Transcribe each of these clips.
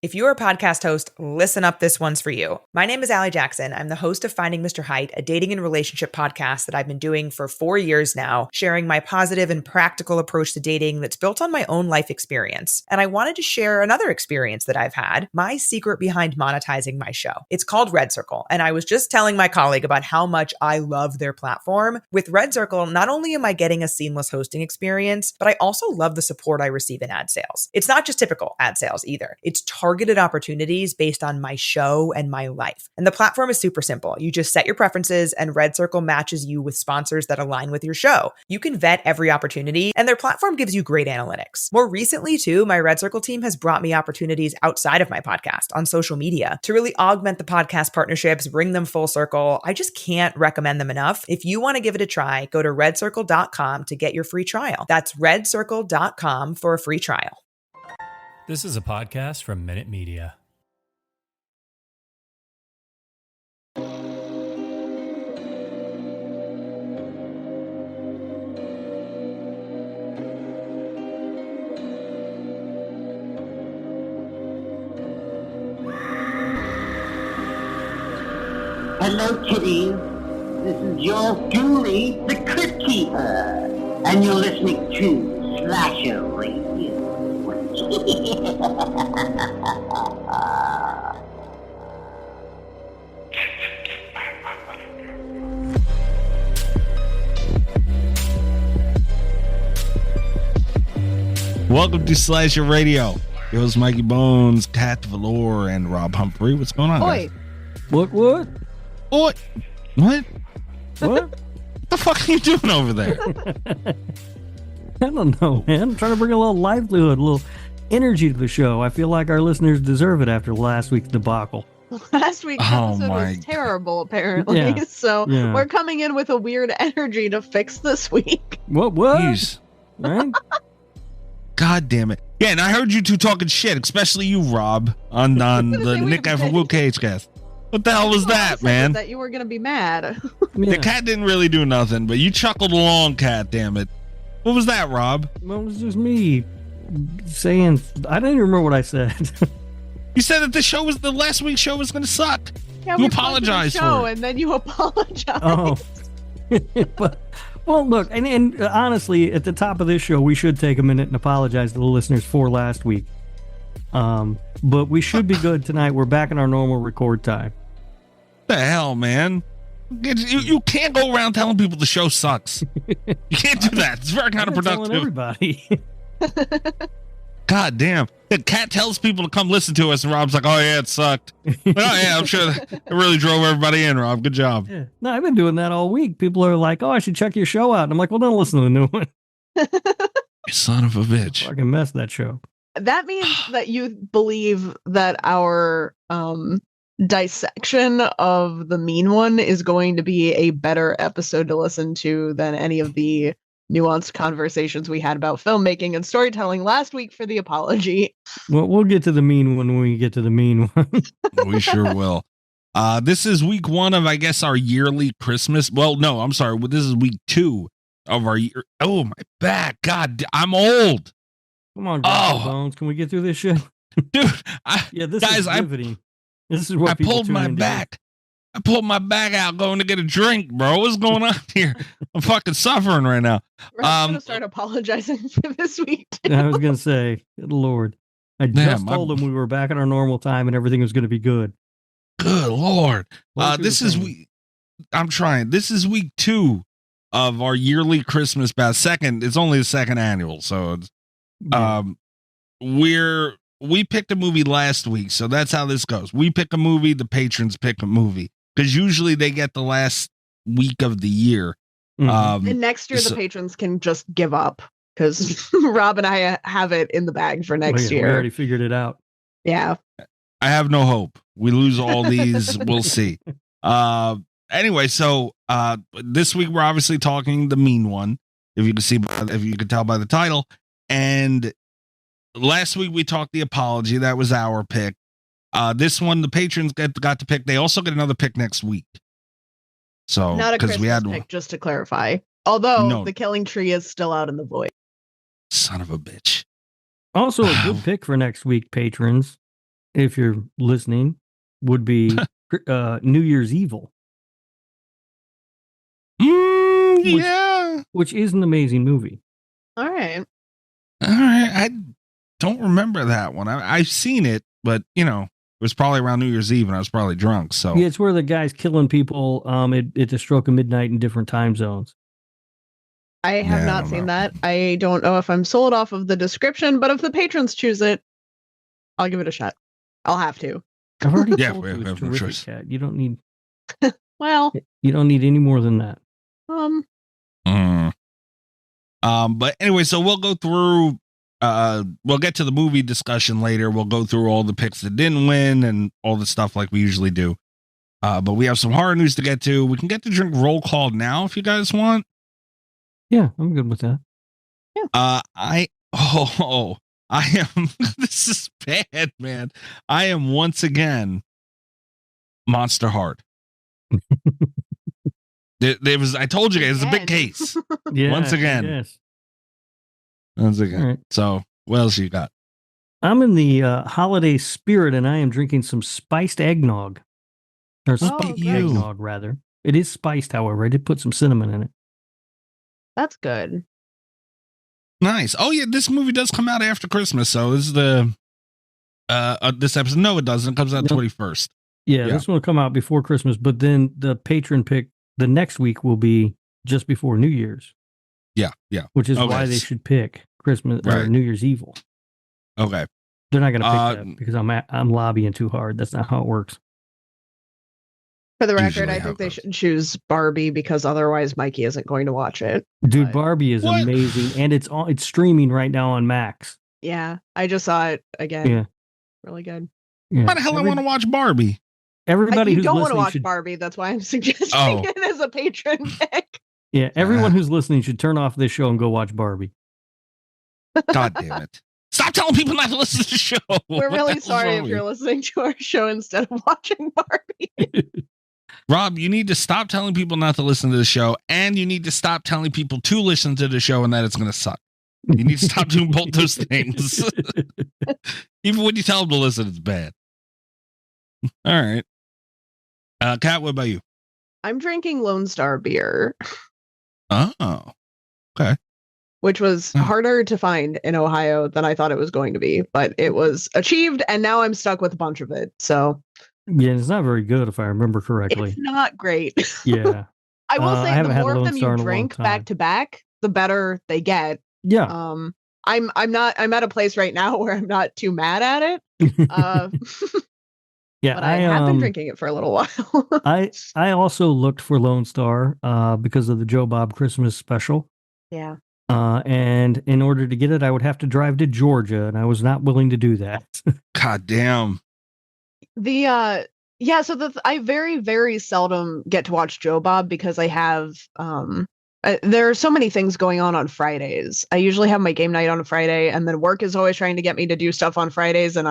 If you're a podcast host, listen up, this one's for you. My name is Allie Jackson. I'm the host of Finding Mr. Height, a dating and relationship podcast that I've been doing for 4 years now, sharing my positive and practical approach to dating that's built on my own life experience. And I wanted to share another experience that I've had, my secret behind monetizing my show. It's called Red Circle, and I was just telling my colleague about how much I love their platform. With Red Circle, not only am I getting a seamless hosting experience, but I also love the support I receive in ad sales. It's not just typical ad sales either. It's targeted opportunities based on my show and my life. And the platform is super simple. You just set your preferences and Red Circle matches you with sponsors that align with your show. You can vet every opportunity and their platform gives you great analytics. More recently too, my Red Circle team has brought me opportunities outside of my podcast on social media to really augment the podcast partnerships, bring them full circle. I just can't recommend them enough. If you want to give it a try, go to redcircle.com to get your free trial. That's redcircle.com for a free trial. This is a podcast from Minute Media. Hello, kitties. This is your Domi, the Crypt Keeper, and you're listening to Slasher Radio. Welcome to Slasher Radio. It was Mikey Bones, Kat Velour, and Rob Humphrey. What's going on? Oi. Guys? What? What? What the fuck are you doing over there? I don't know, man. I'm trying to bring a little livelihood, a little energy to the show. I feel like our listeners deserve it after last week's debacle. Last week's episode was terrible, apparently. Yeah. So we're coming in with a weird energy to fix this week. What? Jeez. Right? God damn it. Yeah, and I heard you two talking shit, especially you, Rob, on the Nick Guy from Will Cage cast. What the hell was that, man? That you were going to be mad. The cat didn't really do nothing, but you chuckled along, cat, damn it. What was that, Rob? Well, it was just me saying, I don't even remember what I said. You said that the last week's show was going to suck. Yeah, you apologized for it. And then you apologized. Oh. Well, look, and honestly, at the top of this show, we should take a minute and apologize to the listeners for last week. But we should be good tonight. We're back in our normal record time. The hell, man? You can't go around telling people the show sucks. You can't do that. It's very counterproductive. Telling everybody. God damn. The cat tells people to come listen to us, and Rob's like, oh, yeah, it sucked. Oh, yeah, I'm sure it really drove everybody in, Rob. Good job. Yeah. No, I've been doing that all week. People are like, oh, I should check your show out. And I'm like, well, don't listen to the new one. You son of a bitch. I can mess that show. That means that you believe that our dissection of the mean one is going to be a better episode to listen to than any of the nuanced conversations we had about filmmaking and storytelling last week for the apology. Well, we'll get to the mean one when we get to the mean one. We sure will. This is week 1 of, I guess, our yearly Christmas. Well, no, I'm sorry. This is week 2 of our year. Oh, my back. God, I'm old. Come on, Bones. Can we get through this shit? Dude, this is riveting. This is what I pulled my back. I pulled my back out going to get a drink, bro. What's going on here? I'm fucking suffering right now. I'm going to start apologizing for this week, too. I was going to say, good Lord. I just told him we were back at our normal time and everything was going to be good. Good Lord. This is week 2 of our yearly Christmas bash. It's only the second annual. So we picked a movie last week, so that's how this goes. We pick a movie, the patrons pick a movie, because usually they get the last week of the year. And next year, the patrons can just give up, because Rob and I have it in the bag for next year. We already figured it out. Yeah. I have no hope. We lose all these. We'll see. Anyway, so this week we're obviously talking the mean one, if you can tell by the title. And last week we talked the apology. That was our pick. This one, the patrons got to pick. They also get another pick next week. So not a Christmas pick, just to clarify. Although the Killing Tree is still out in the void. Son of a bitch. Also a good pick for next week, patrons. if you're listening, would be New Year's Evil. Yeah. Which is an amazing movie. All right. All right. I don't remember that one. I've seen it, but it was probably around New Year's Eve and I was probably drunk. So yeah, it's where the guy's killing people at the stroke of midnight in different time zones. I have not seen that. I don't know if I'm sold off of the description, but if the patrons choose it, I'll give it a shot. I'll have to. I've already Yeah, told we you it's have no terrific, choice. Kat. You don't need. Well, You don't need any more than that. But anyway, so we'll go through. We'll get to the movie discussion later. We'll go through all the picks that didn't win and all the stuff like we usually do. But we have some horror news to get to. We can get to drink roll call now if you guys want. Yeah, I'm good with that. Yeah. I am. This is bad, man. I am once again Monster Hard. There was. I told you guys, it's a big case. Yeah. Once again. Yes. Once again. All right. So, what else you got? I'm in the holiday spirit, and I am drinking some spiced eggnog. Or spiced eggnog, rather. It is spiced, however. I did put some cinnamon in it. That's good. Nice. Oh yeah, this movie does come out after Christmas, so this is the this episode. No, it doesn't. It comes out 21st. Yeah, this one will come out before Christmas, but then the patron pick the next week will be just before New Year's. Yeah. Which is why they should pick Christmas or New Year's Evil. Okay. They're not going to pick that because I'm lobbying too hard. That's not how it works. For the record, I think they should choose Barbie because otherwise Mikey isn't going to watch it. Dude, Barbie is amazing, and it's streaming right now on Max. Yeah, I just saw it again. Yeah, really good. Yeah. Why the hell I want to watch Barbie? Everybody who don't want to watch Barbie. That's why I'm suggesting it as a patron pick. Yeah, everyone who's listening should turn off this show and go watch Barbie. God damn it! Stop telling people not to listen to the show. We're really sorry if you're listening to our show instead of watching Barbie. Rob, you need to stop telling people not to listen to the show, and you need to stop telling people to listen to the show and that it's going to suck. You need to stop doing both those things. Even when you tell them to listen, it's bad. All right. Kat, what about you? I'm drinking Lone Star beer. Oh, okay. Which was harder to find in Ohio than I thought it was going to be, but it was achieved, and now I'm stuck with a bunch of it. So, yeah, it's not very good if I remember correctly. It's not great. Yeah, I will say the more of them you drink back to back, the better they get. Yeah. I'm at a place right now where I'm not too mad at it. Yeah, but I have been drinking it for a little while. I also looked for Lone Star because of the Joe Bob Christmas special. Yeah. And in order to get it, I would have to drive to Georgia, and I was not willing to do that. God damn. I very, very seldom get to watch Joe Bob because I have there are so many things going on Fridays. I usually have my game night on a Friday, and then work is always trying to get me to do stuff on Fridays, and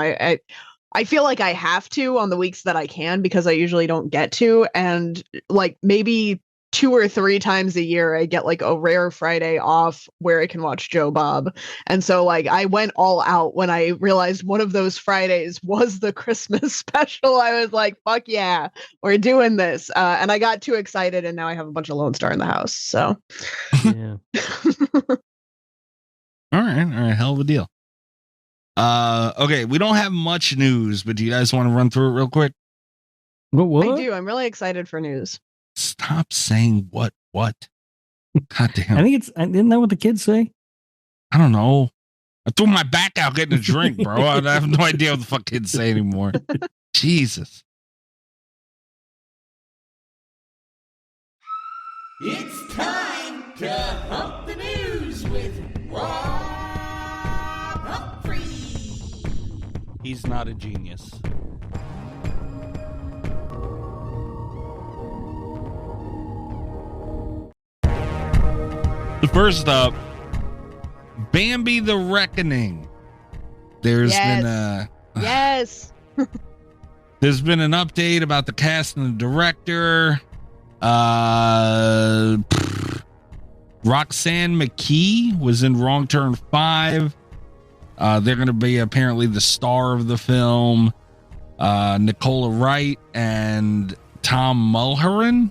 I feel like I have to on the weeks that I can because I usually don't get to. And like maybe 2 or 3 times a year, I get like a rare Friday off where I can watch Joe Bob. And so like I went all out when I realized one of those Fridays was the Christmas special. I was like, fuck yeah, we're doing this. And I got too excited, and now I have a bunch of Lone Star in the house. So yeah. All right. Hell of a deal. Okay, we don't have much news, but do you guys want to run through it real quick? What? I do. I'm really excited for news. Stop saying what? God damn. I think isn't that what the kids say? I don't know. I threw my back out getting a drink, bro. I have no idea what the fuck kids say anymore. Jesus. It's time to hump the news with Rob. He's not a genius. First up, Bambi the Reckoning. There's been there's been an update about the cast and the director. Roxanne McKee was in Wrong Turn 5. They're going to be apparently the star of the film. Nicola Wright, and Tom Mulheron.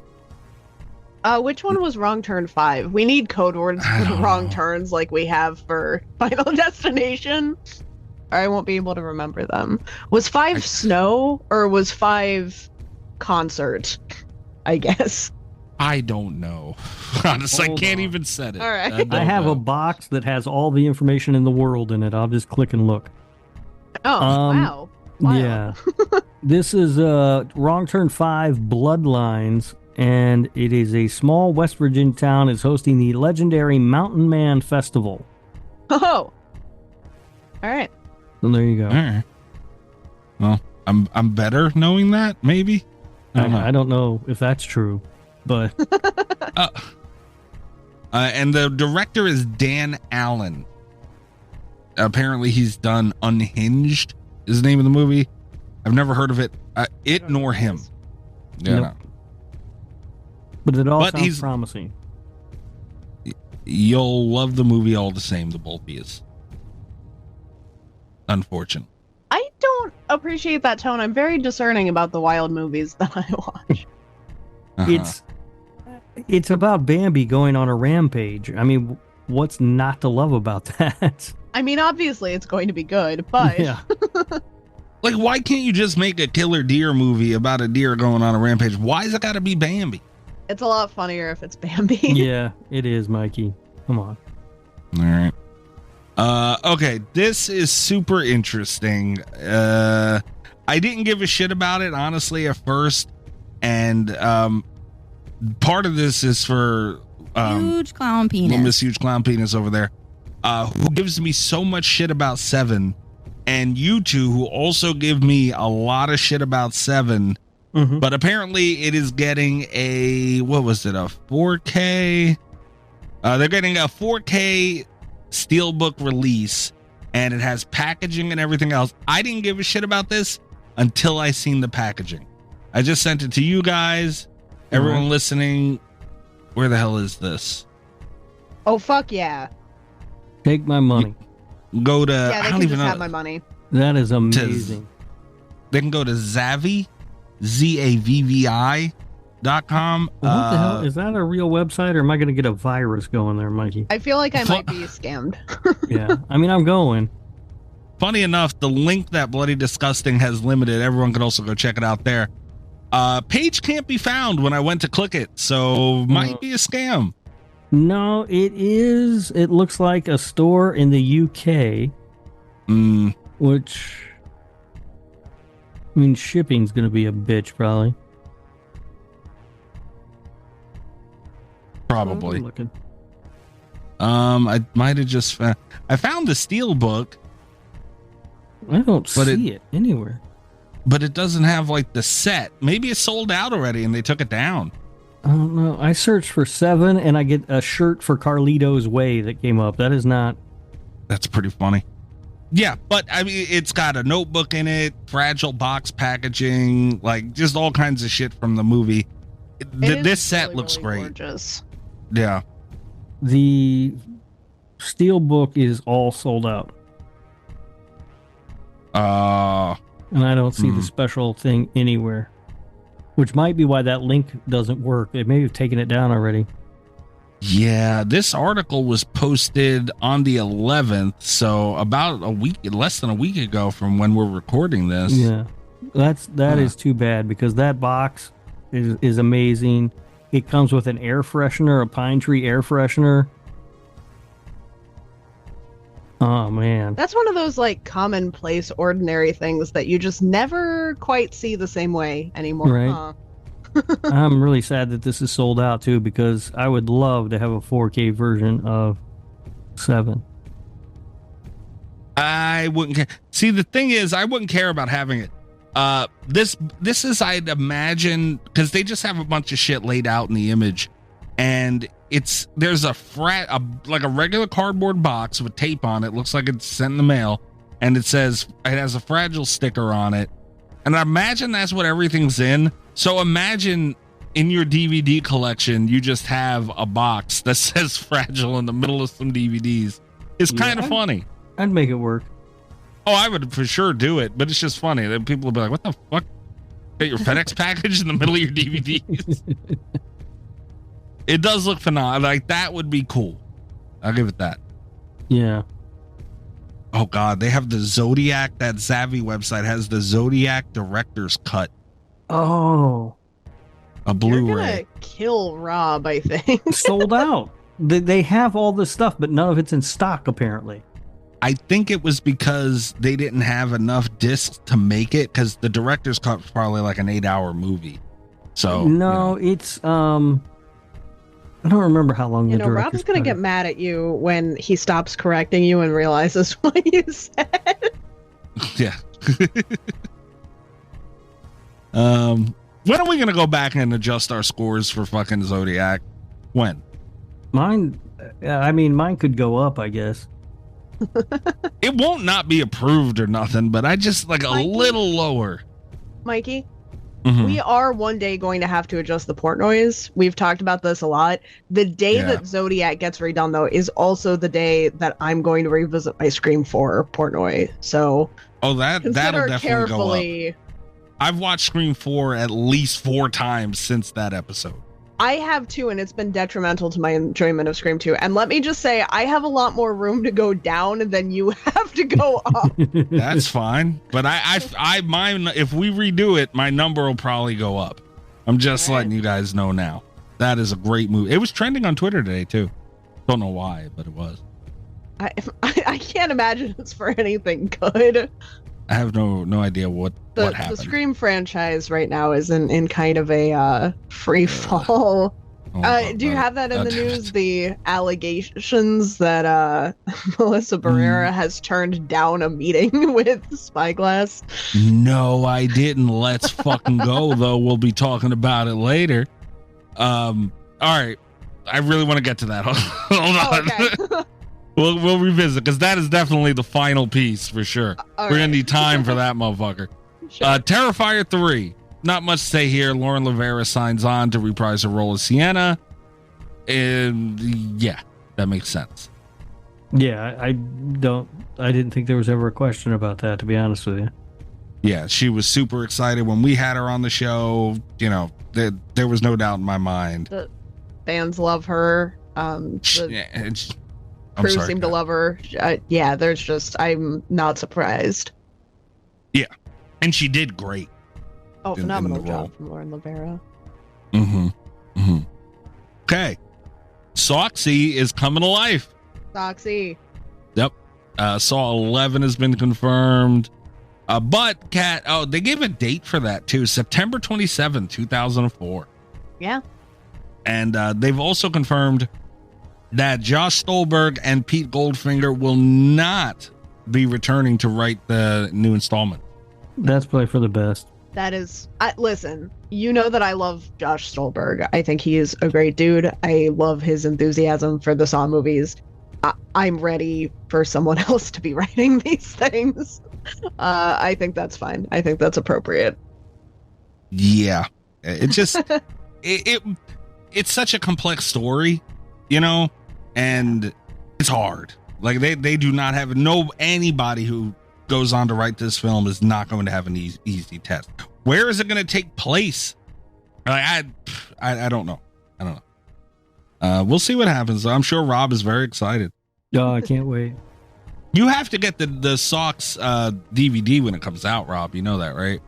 Which one was Wrong Turn 5? We need code words for the wrong turns like we have for Final Destination. Or I won't be able to remember them. Was 5 Snow or was 5 Concert? I guess. I don't know. Honestly, I can't even set it. All right. I have a box that has all the information in the world in it. I'll just click and look. Oh, wow. Yeah. This is Wrong Turn 5 Bloodlines, and it is a small West Virginia town is hosting the legendary Mountain Man Festival. Oh. All right. So there you go. All right. Well, I'm better knowing that, maybe. I don't know if that's true, but and the director is Dan Allen. Apparently, he's done Unhinged. Is the name of the movie? I've never heard of it. It nor him. Yeah. Nope. But it all sounds promising. You'll love the movie all the same. The both of yous. Unfortunately. I don't appreciate that tone. I'm very discerning about the wild movies that I watch. It's about Bambi going on a rampage. I mean, what's not to love about that? I mean, obviously it's going to be good, but Yeah. Like, why can't you just make a killer deer movie about a deer going on a rampage? Why's it got to be Bambi? it's a lot funnier if it's Bambi. Yeah, it is, Mikey. Come on. All right. Okay, this is super interesting. I didn't give a shit about it, honestly, at first. And part of this is for Huge clown penis. Miss Huge Clown Penis over there, who gives me so much shit about Seven. And you two, who also give me a lot of shit about Seven. Mm-hmm. But apparently it is getting a, what was it, a 4K? They're getting a 4K Steelbook release, and it has packaging and everything else. I didn't give a shit about this until I seen the packaging. I just sent it to you guys, everyone listening. Where the hell is this? Oh, fuck yeah. Take my money. Go to, Yeah, they I can don't even just know. have my money. That is amazing. They can go to Zavvi, ZAVVI.com. What the hell? Is that a real website, or am I going to get a virus going there, Mikey? I feel like I might be scammed. Yeah. I mean, I'm going. Funny enough, the link that Bloody Disgusting has limited. Everyone can also go check it out there. Page can't be found when I went to click it, so might be a scam. No, it is. It looks like a store in the UK, which, I mean, shipping's going to be a bitch, probably. Probably. I'm looking. I might have just I found the Steelbook, I don't But see it anywhere. but it doesn't have like the set. Maybe it's sold out already and they took it down. I don't know. I searched for 7 and I get a shirt for Carlito's Way that came up. That is not. That's pretty funny. Yeah, but I mean, it's got a notebook in it, fragile box packaging, like just all kinds of shit from the movie. This set really, looks really great. Gorgeous. Yeah. The Steelbook is all sold out. And I don't see the special thing anywhere. Which might be why that link doesn't work. They may have taken it down already. Yeah, this article was posted on the 11th, so about a week, less than a week ago from when we're recording this. Yeah. That is too bad, because that box is amazing. It comes with an air freshener, a pine tree air freshener. Oh man. That's one of those like commonplace, ordinary things that you just never quite see the same way anymore. Right. Huh? I'm really sad that this is sold out too, because I would love to have a 4K version of 7. I wouldn't care. See, the thing is, I wouldn't care about having it. This is, I'd imagine, because they just have a bunch of shit laid out in the image, and there's like a regular cardboard box with tape on it. Looks like it's sent in the mail, and it has a fragile sticker on it, and I imagine that's what everything's in. So imagine in your DVD collection, you just have a box that says fragile in the middle of some DVDs. It's kind of funny. I'd make it work. Oh, I would for sure do it, but it's just funny that people will be like, "What the fuck? Get your FedEx package in the middle of your DVDs." It does look phenomenal. Like that would be cool. I'll give it that. Yeah. Oh God, they have the Zodiac. That Zavvi website has the Zodiac director's cut. Oh, a You're Blu-ray. gonna kill Rob, I think. sold out. They have all this stuff, but none of it's in stock apparently. I think it was because they didn't have enough discs to make it, because the director's cut was probably like an 8-hour movie. So no, it's I don't remember how long You the know, director's Rob's gonna cut get is. mad at you when he stops correcting you and realizes what you said. Yeah. When are we gonna go back and adjust our scores for fucking Zodiac? When? Mine could go up, I guess. It won't not be approved or nothing, but I just like a Mikey? little lower. Mikey, Mhm. we are one day going to have to adjust the port noise. We've talked about this a lot. The day Yeah. that Zodiac gets redone, though, is also the day that I'm going to revisit my Scream 4 port noise. So Oh, that'll consider definitely carefully. go up. I've watched Scream 4 at least 4 times since that episode. I have too, and it's been detrimental to my enjoyment of Scream 2. And let me just say, I have a lot more room to go down than you have to go up. That's fine, but mine, if we redo it, my number will probably go up. I'm just All right. letting you guys know now. That is a great movie. It was trending on Twitter today too. Don't know why, but it was. I can't imagine it's for anything good. I have no idea what The happened. Scream franchise right now is in kind of a free fall. Oh, Do you have that in God the damn news? it. The allegations that Melissa Barrera has turned down a meeting with Spyglass. No, I didn't. Let's fucking go though. We'll be talking about it later. All right. I really want to get to that. Hold on. Oh, okay. We'll revisit, because that is definitely the final piece for sure. All We're gonna right. need time for that motherfucker. Sure. Terrifier 3. Not much to say here. Lauren Rivera signs on to reprise her role as Sienna. And yeah, that makes sense. Yeah, I didn't think there was ever a question about that, to be honest with you. Yeah, she was super excited when we had her on the show. You know, there was no doubt in my mind. The fans love her. The Yeah, I'm crew sorry, seem to Pat. love her. Yeah, I'm not surprised. And she did great. Oh, In phenomenal the role. job from Lauren Rivera. Okay. Soxy is coming to life. Soxy. Yep. Saw 11 has been confirmed. But Kat, they gave a date for that too. September 27, 2004. Yeah. And they've also confirmed that Josh Stolberg and Pete Goldfinger will not be returning to write the new installment. That's probably for the best. That is, listen, you know that I love Josh Stolberg. I think he is a great dude. I love his enthusiasm for the Saw movies. I'm ready for someone else to be writing these things. I think that's fine. I think that's appropriate. Yeah. It just, it's such a complex story, you know, and it's hard. Like they do not have anybody who goes on to write this film is not going to have an easy test. Where is it going to take place? I don't know. I don't know. We'll see what happens. I'm sure Rob is very excited. Oh, I can't wait. You have to get the Socks DVD when it comes out, Rob. You know that, right?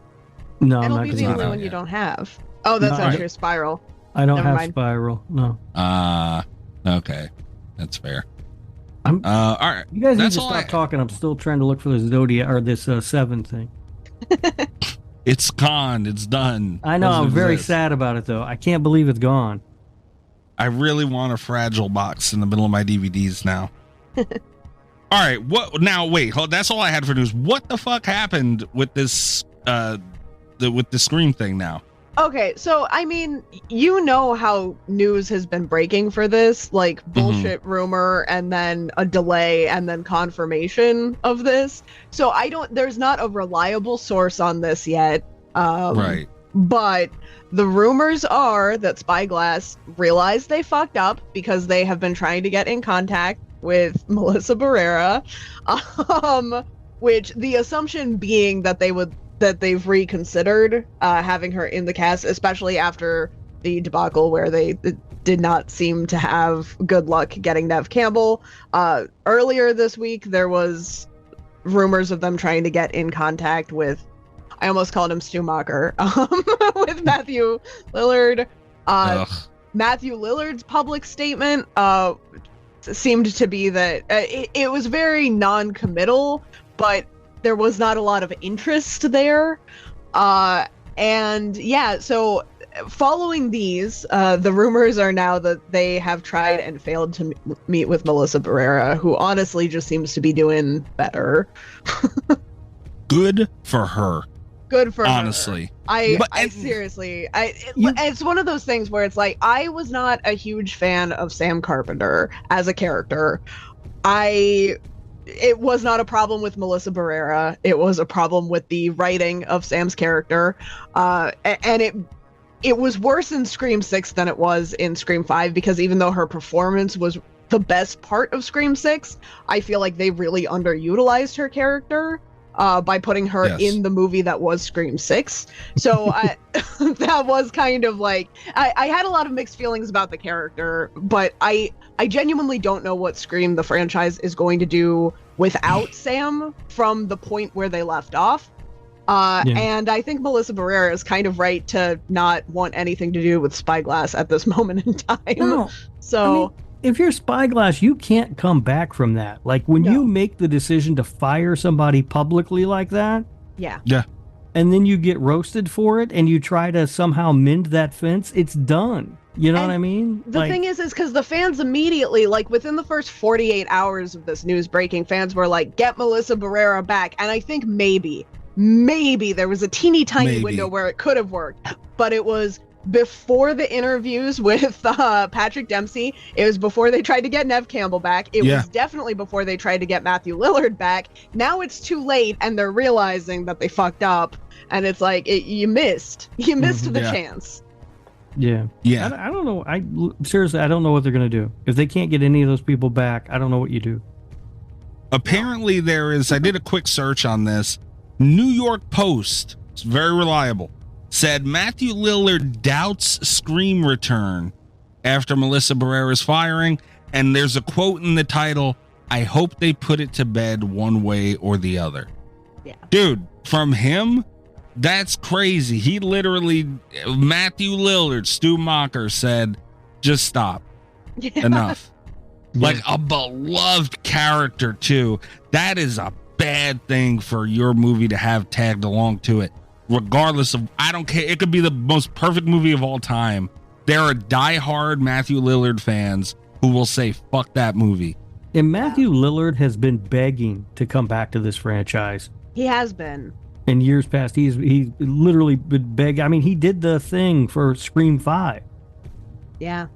No, I'm It'll not be going the to. only out one you yet. don't have. Oh, that's No, not I- true. Spiral. I don't Never have mind. Spiral. No. Okay. That's fair. I'm- All right. You guys need That's to all stop talking. I'm still trying to look for this Zodiac or this 7 thing. It's gone. It's done. I know. Doesn't I'm very exist. sad about it, though. I can't believe it's gone. I really want a Fragile box in the middle of my DVDs now. All right. What now? Wait. That's all I had for news. What the fuck happened with this? With the Scream thing now? Okay, so I mean, you know how news has been breaking for this, like bullshit rumor and then a delay and then confirmation of this. So there's not a reliable source on this yet. Right. But the rumors are that Spyglass realized they fucked up because they have been trying to get in contact with Melissa Barrera. which the assumption being that they've reconsidered having her in the cast, especially after the debacle where they did not seem to have good luck getting Neve Campbell. Earlier this week, there was rumors of them trying to get in contact with, I almost called him Stumacher, with Matthew Lillard. Matthew Lillard's public statement seemed to be that it was very non-committal, but there was not a lot of interest there. And yeah, so following these, the rumors are now that they have tried and failed to meet with Melissa Barrera, who honestly just seems to be doing better. Good for her. Good for honestly. her. I seriously, it's one of those things where it's like, I was not a huge fan of Sam Carpenter as a character. It was not a problem with Melissa Barrera. It was a problem with the writing of Sam's character. And it was worse in Scream 6 than it was in Scream 5, because even though her performance was the best part of Scream 6, I feel like they really underutilized her character by putting her in the movie that was Scream 6. So that was kind of like, I had a lot of mixed feelings about the character, but I genuinely don't know what Scream, the franchise, is going to do without Sam from the point where they left off. And I think Melissa Barrera is kind of right to not want anything to do with Spyglass at this moment in time. No. So, I mean, if you're Spyglass, you can't come back from that. Like, when you make the decision to fire somebody publicly like that, yeah, and then you get roasted for it, and you try to somehow mend that fence, it's done. You know what I mean? The thing is because the fans immediately, like within the first 48 hours of this news breaking, fans were like, get Melissa Barrera back. And I think maybe there was a teeny tiny window where it could have worked, but it was before the interviews with Patrick Dempsey. It was before they tried to get Neve Campbell back. It was definitely before they tried to get Matthew Lillard back. Now it's too late, and they're realizing that they fucked up, and it's like, you missed the chance. Yeah. I don't know. Seriously, I don't know what they're going to do. If they can't get any of those people back, I don't know what you do. Apparently I did a quick search on this. New York Post, it's very reliable, said Matthew Lillard doubts Scream return after Melissa Barrera's firing. And there's a quote in the title, I hope they put it to bed one way or the other. Yeah. Dude, from him, that's crazy. He literally, Matthew Lillard, Stu Macher, said, just stop. Enough. Like a beloved character, too. That is a bad thing for your movie to have tagged along to it. Regardless of, I don't care. It could be the most perfect movie of all time. There are diehard Matthew Lillard fans who will say, fuck that movie. And Matthew Lillard has been begging to come back to this franchise. He has been. In years past, he's literally been begging. I mean, he did the thing for Scream 5. Yeah.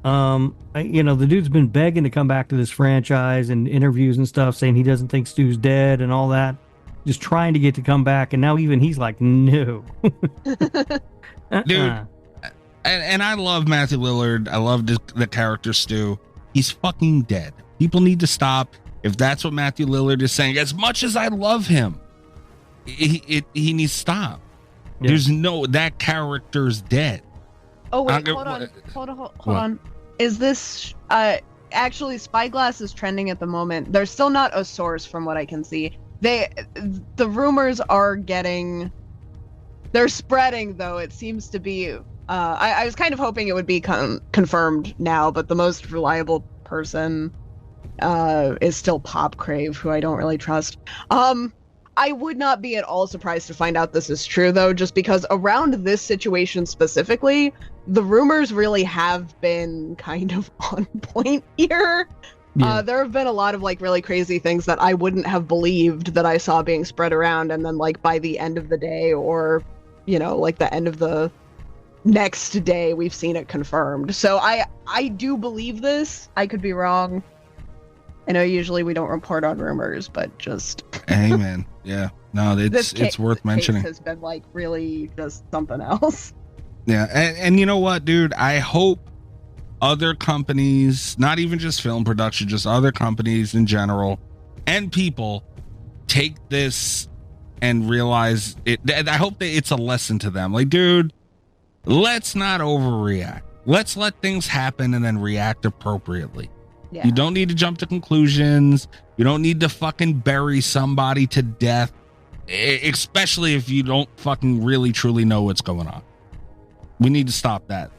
The dude's been begging to come back to this franchise and interviews and stuff, saying he doesn't think Stu's dead and all that. Just trying to get to come back, and now even he's like, no. Dude, and I love Matthew Lillard. I love the character Stu. He's fucking dead. People need to stop. If that's what Matthew Lillard is saying, as much as I love him, he needs to stop. Yeah. There's that character's dead. Oh wait, hold on. Is this actually Spyglass is trending at the moment? There's still not a source from what I can see. The rumors are they're spreading though. It seems to be. I was kind of hoping it would be confirmed now, but the most reliable person is still Pop Crave, who I don't really trust. I would not be at all surprised to find out this is true, though, just because around this situation specifically, the rumors really have been kind of on point here. Yeah. There have been a lot of really crazy things that I wouldn't have believed that I saw being spread around, and then by the end of the day, or the end of the next day, we've seen it confirmed. So I do believe this. I could be wrong. I know usually we don't report on rumors, but just amen. Yeah, no, it's worth mentioning. This has been really just something else. Yeah, and you know what, dude? I hope other companies, not even just film production, just other companies in general, and people take this and realize it. I hope that it's a lesson to them. Like, dude, let's not overreact. Let's let things happen and then react appropriately. Yeah. You don't need to jump to conclusions. You don't need to fucking bury somebody to death, especially if you don't fucking really truly know what's going on. We need to stop that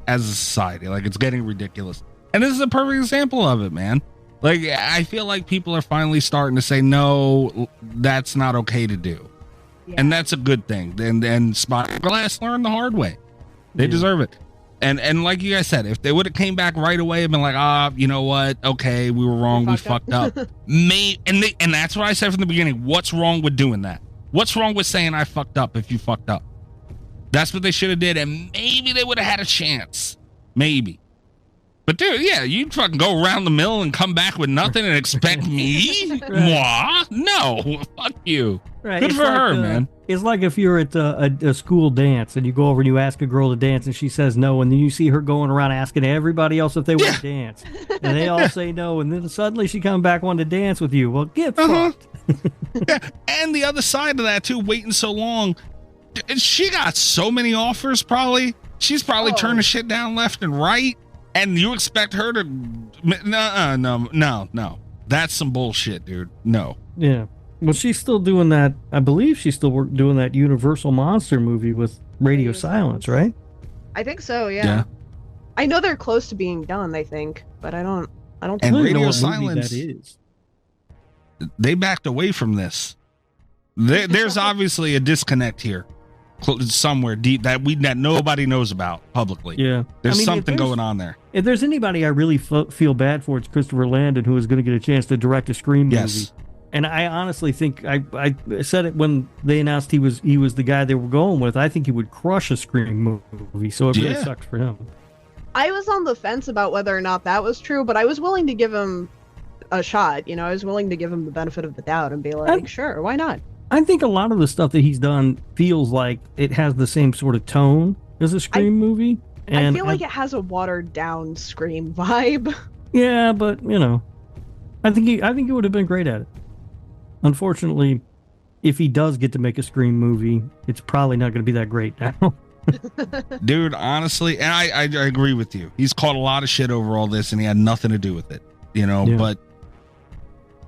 as a society. Like, it's getting ridiculous. And this is a perfect example of it, man. Like, I feel like people are finally starting to say, no, that's not okay to do. Yeah. And that's a good thing. And Spot Glass learned the hard way. They deserve it. And like you guys said, if they would have came back right away and been like, you know what? Okay, we were wrong. We fucked up. And that's what I said from the beginning. What's wrong with doing that? What's wrong with saying I fucked up if you fucked up? That's what they should have did. And maybe they would have had a chance. Maybe. But dude, yeah, you'd fucking go around the mill and come back with nothing and expect me? Moi? No, fuck you. Right. Good It's for like, her, man. It's like if you're at a school dance and you go over and you ask a girl to dance and she says no, and then you see her going around asking everybody else if they want to dance, and they all say no, and then suddenly she comes back wanting to dance with you. Well, get fucked. Yeah. And the other side of that too, waiting so long, she got so many offers. Probably she's probably turning shit down left and right, and you expect her to no, that's some bullshit, dude. No. Yeah. Well, she's still doing that. I believe she's still doing that Universal Monster movie with Radio Silence, right? I think so. Yeah. I know they're close to being done. I think, but I don't. And I don't know Radio what movie Silence, that is. they backed away from this. There's obviously a disconnect here, somewhere deep that nobody knows about publicly. Yeah, there's something going on there. If there's anybody I really feel bad for, it's Christopher Landon, who is going to get a chance to direct a Scream movie. And I honestly think I said it when they announced he was the guy they were going with. I think he would crush a Scream movie. So it really sucks for him. I was on the fence about whether or not that was true, but I was willing to give him a shot. You know, I was willing to give him the benefit of the doubt and be like, sure, why not? I think a lot of the stuff that he's done feels like it has the same sort of tone as a Scream movie. And I feel like it has a watered down Scream vibe. Yeah, but you know, I think he would have been great at it. Unfortunately, if he does get to make a Scream movie, it's probably not going to be that great now. Dude, honestly, and I agree with you. He's caught a lot of shit over all this, and he had nothing to do with it, you know. Yeah. But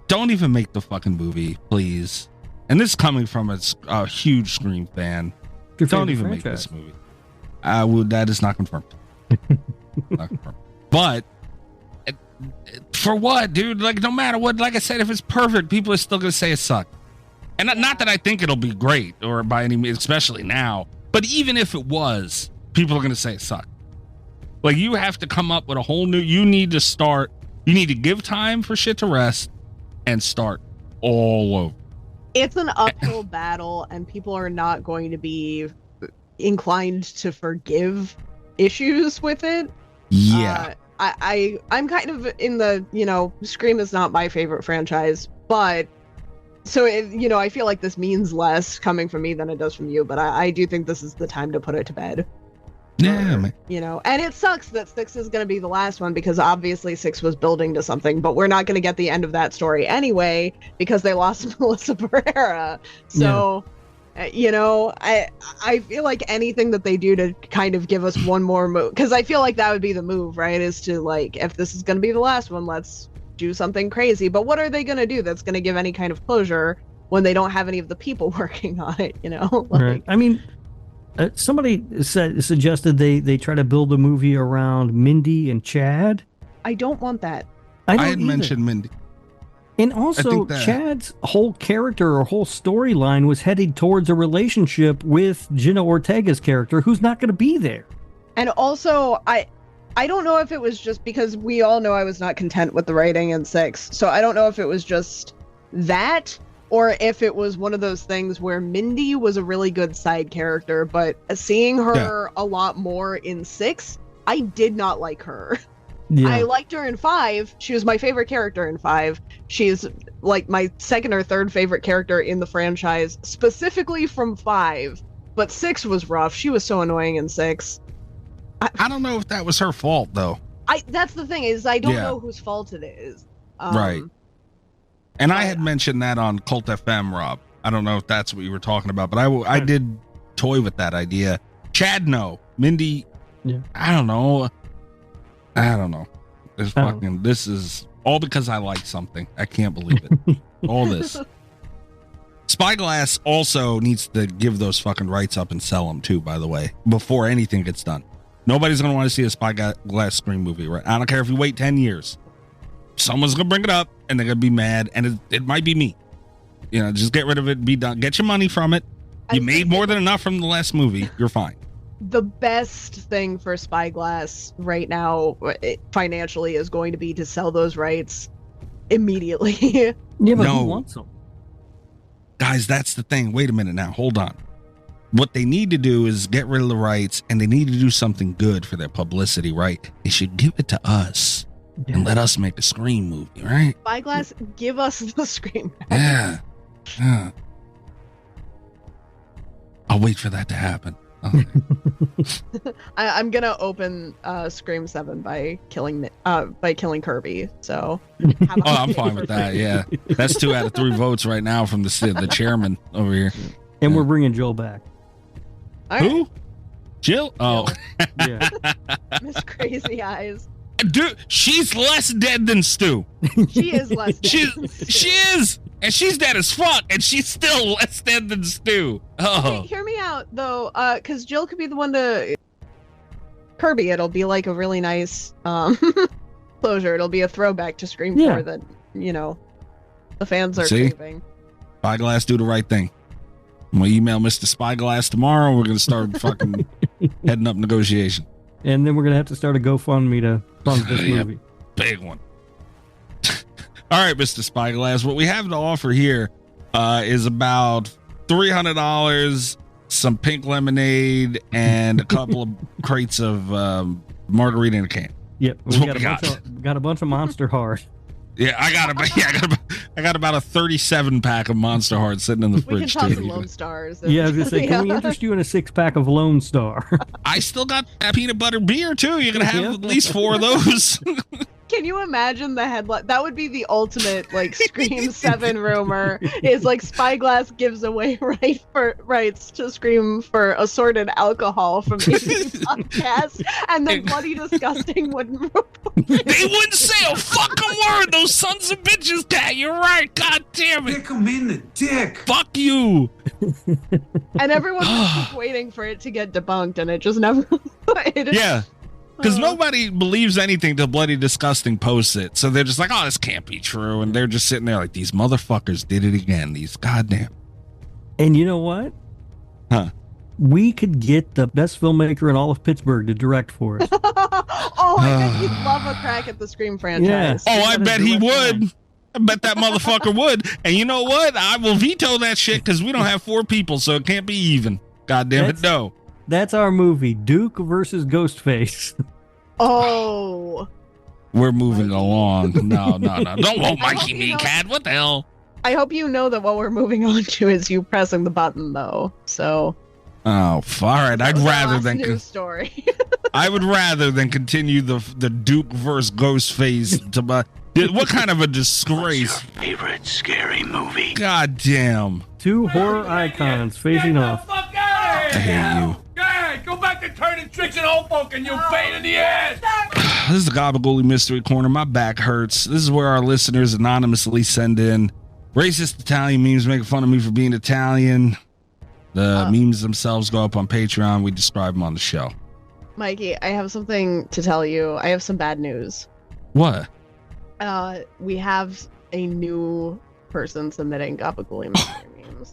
don't even make the fucking movie, please. And this is coming from a huge Scream fan. Don't even make this movie. That is not confirmed. Not confirmed. But for what, dude? Like, no matter what, like I said, if it's perfect, people are still gonna say it sucked. And not that I think it'll be great, or by any means, especially now. But even if it was, people are gonna say it sucked. Like, you have to come up with a whole new. You need to give time for shit to rest and start all over. It's an uphill battle, and people are not going to be inclined to forgive issues with it. Yeah. I'm kind of in the, you know, Scream is not my favorite franchise, but so I feel like this means less coming from me than it does from you, but I do think this is the time to put it to bed. Yeah, man. You know, and it sucks that 6 is going to be the last one, because obviously 6 was building to something, but we're not going to get the end of that story anyway because they lost Melissa Barrera. So, you know, I feel like anything that they do to kind of give us one more move, because I feel like that would be the move, right? Is to, like, if this is going to be the last one, let's do something crazy. But what are they going to do that's going to give any kind of closure when they don't have any of the people working on it, you know? Like, right. I mean, somebody suggested they try to build a movie around Mindy and Chad. I don't want that. I had mentioned Mindy. And also, Chad's whole character or whole storyline was headed towards a relationship with Jenna Ortega's character, who's not going to be there. And also, I don't know if it was just because we all know I was not content with the writing in 6. So I don't know if it was just that, or if it was one of those things where Mindy was a really good side character, but seeing her a lot more in 6, I did not like her. Yeah. I liked her in 5. She was my favorite character in 5. She's like my second or third favorite character in the franchise, specifically from 5. But 6 was rough. She was so annoying in 6. I don't know if that was her fault, though. That's the thing, is I don't know whose fault it is. Right. And I had mentioned that on Cult FM, Rob. I don't know if that's what you were talking about, but I did toy with that idea. Chad, no. Mindy, yeah. I don't know. This is all because I like something. I can't believe it. All this. Spyglass also needs to give those fucking rights up and sell them too, by the way, before anything gets done. Nobody's going to want to see a Spyglass Scream movie, right? I don't care if you wait 10 years. Someone's going to bring it up and they're going to be mad, and it might be me. You know, just get rid of it, be done. Get your money from it. You made more than enough from the last movie. You're fine. The best thing for Spyglass right now, financially, is going to be to sell those rights immediately. Yeah, but No. who wants them? Guys, that's the thing. Wait a minute now. Hold on. What they need to do is get rid of the rights, and they need to do something good for their publicity, right? They should give it to us and let us make a Scream movie, right? Spyglass, give us the Scream. Yeah. I'll wait for that to happen. Okay. I'm gonna open Scream 7 by killing Kirby. So I'm fine with that. Yeah, that's 2 out of 3 votes right now from the chairman over here. And we're bringing Jill back. Who? Jill? Oh, Yeah. Miss Crazy Eyes. dude, she's less dead than Stu. She is less dead. She is, and she's dead as fuck, and she's still less dead than Stu. Oh, Hey, hear me out though, because Jill could be the one to Kirby. It'll be like a really nice closure. It'll be a throwback to Scream 4 that the fans are craving. Spyglass, do the right thing. I'm gonna email Mr. Spyglass tomorrow. We're gonna start fucking heading up negotiation. And then we're going to have to start a GoFundMe to fund this movie. Big one. All right, Mr. Spyglass. What we have to offer here is about $300, some pink lemonade, and a couple of crates of margarita in a can. Yep. That's We what got a bunch of Monster Hard. Yeah, I got about a 37 pack of Monster Hard sitting in the We can fridge. toss some Lone Stars. Yeah, I was going to say, can we interest you in a 6-pack of Lone Star? I still got that peanut butter beer too. You're gonna have at least 4 of those. Can you imagine the headline? That would be the ultimate like Scream 7 rumor. Is like Spyglass gives away rights to Scream for assorted alcohol from the podcast, and then Bloody Disgusting wouldn't report. They wouldn't say a fucking word. Those sons of bitches, Cat. You're right. God damn it. Kick him in the dick. Fuck you. And everyone will keep waiting for it to get debunked, and it just never. Yeah. Because nobody believes anything till Bloody Disgusting posts it. So they're just like, oh, this can't be true. And they're just sitting there like, these motherfuckers did it again. These goddamn. And you know what? Huh. We could get the best filmmaker in all of Pittsburgh to direct for us. Oh, I bet he'd love a crack at the Scream franchise. Oh, I bet he would. I bet that motherfucker would. And you know what? I will veto that shit because we don't have 4 people, so it can't be even. God damn it, no. That's our movie, Duke versus Ghostface. Oh. We're moving along. No. Don't vote Mikey me, Cat. What the hell? I hope you know that what we're moving on to is you pressing the button, though. So. Oh, all right. I'd rather than news story. I would rather than continue the Duke versus Ghostface. What kind of a disgrace? What's your favorite scary movie? God damn. 2 horror icons facing off. I hate you. Go back to turning tricks and old folk and you pain in the ass. This is the Gabagooley Mystery Corner. My back hurts. This is where our listeners anonymously send in racist Italian memes making fun of me for being Italian. The memes themselves go up on Patreon. We describe them on the show. Mikey, I have something to tell you. I have some bad news. What? We have a new person submitting Gabagooley Mystery memes.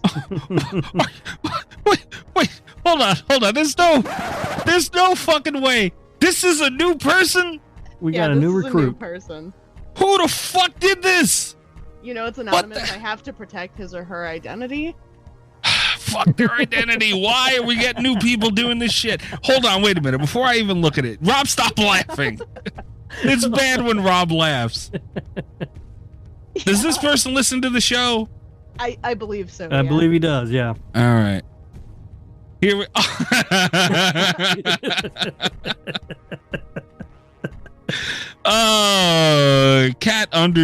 Wait, hold on. There's no fucking way. This is a new person? We got a new recruit. A new person. Who the fuck did this? You know, it's anonymous. I have to protect his or her identity. Fuck their identity. Why are we getting new people doing this shit? Hold on, wait a minute. Before I even look at it, Rob, stop laughing. It's bad when Rob laughs. Does this person listen to the show? I believe so. I believe he does, yeah. All right. Here we cat_velour.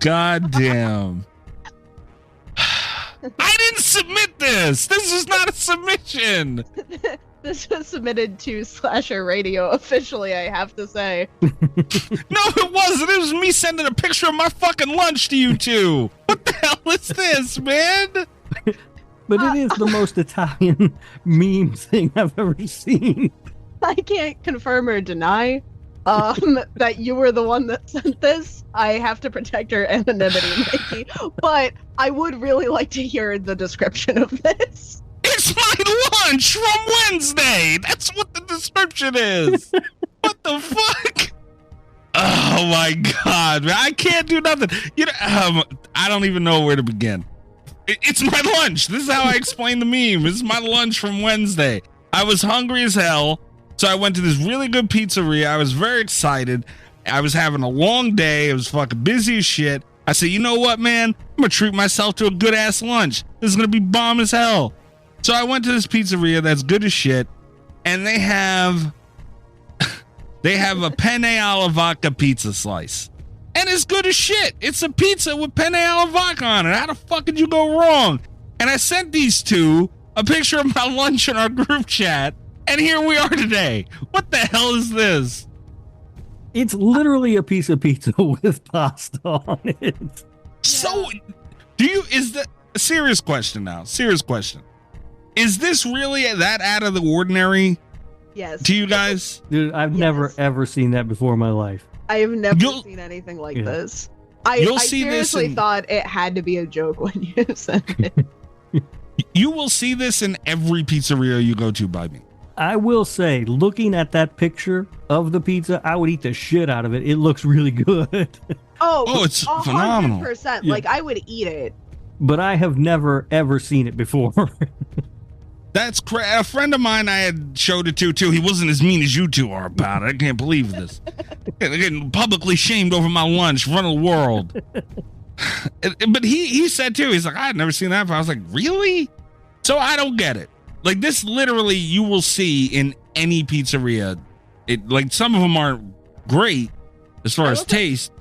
God damn. I didn't submit this. This is not a submission. This was submitted to Slasher Radio officially, I have to say. No, it wasn't. It was me sending a picture of my fucking lunch to you two. What the hell is this, man? But it is the most Italian meme thing I've ever seen. I can't confirm or deny that you were the one that sent this. I have to protect your anonymity, Mickey. But I would really like to hear the description of this. It's my lunch from Wednesday. That's what the description is. What the fuck? Oh my god, man. I can't do nothing. You know, I don't even know where to begin. It's my lunch. This is how I explain the meme. This is my lunch from Wednesday. I was hungry as hell, so I went to this really good pizzeria. I was very excited. I was having a long day. It was fucking busy as shit. I said, you know what, man? I'm gonna treat myself to a good ass lunch. This is gonna be bomb as hell. So I went to this pizzeria that's good as shit, and they have a penne alla vodka pizza slice. And it's good as shit. It's a pizza with penne alla vodka on it. How the fuck could you go wrong? And I sent these two a picture of my lunch in our group chat, and here we are today. What the hell is this? It's literally a piece of pizza with pasta on it. So, is the serious question now? Serious question. Is this really that out of the ordinary? Yes. To you guys? Dude, I've never ever seen that before in my life. I have never seen anything like this. I seriously thought it had to be a joke when you sent it. You will see this in every pizzeria you go to by me. I will say, looking at that picture of the pizza, I would eat the shit out of it. It looks really good. Oh, it's phenomenal. 100%. Yeah. Like, I would eat it. But I have never, ever seen it before. That's crazy. A friend of mine I had showed it to, too. He wasn't as mean as you two are about it. I can't believe this. Getting publicly shamed over my lunch, front of the world. But he said, too, he's like, I had never seen that before. I was like, really? So I don't get it. Like, this literally you will see in any pizzeria. Like, some of them aren't great as far as taste.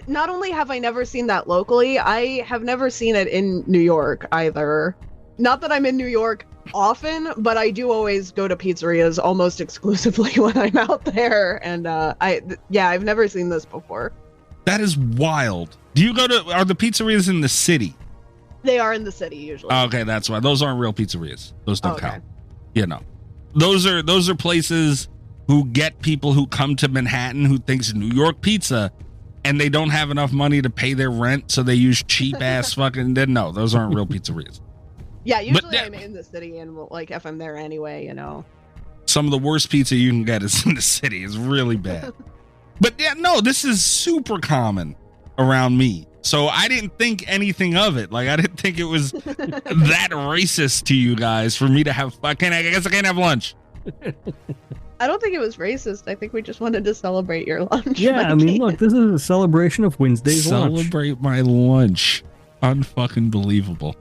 Not only have I never seen that locally, I have never seen it in New York either. Not that I'm in New York often, but I do always go to pizzerias almost exclusively when I'm out there. And I've never seen this before. That is wild. Are the pizzerias in the city? They are in the city usually. Okay, that's why. Those aren't real pizzerias. Those don't count. You know, those are places who get people who come to Manhattan who thinks New York pizza, and they don't have enough money to pay their rent, so they use cheap ass fucking. No, those aren't real pizzerias. Yeah, usually I'm in the city, and like if I'm there anyway, you know. Some of the worst pizza you can get is in the city. It's really bad. But yeah, no, this is super common around me. So I didn't think anything of it. Like, I didn't think it was that racist to you guys for me to have. I guess I can't have lunch. I don't think it was racist. I think we just wanted to celebrate your lunch. Yeah, I mean, look, this is a celebration of Wednesday's lunch. Celebrate my lunch. Unfucking believable.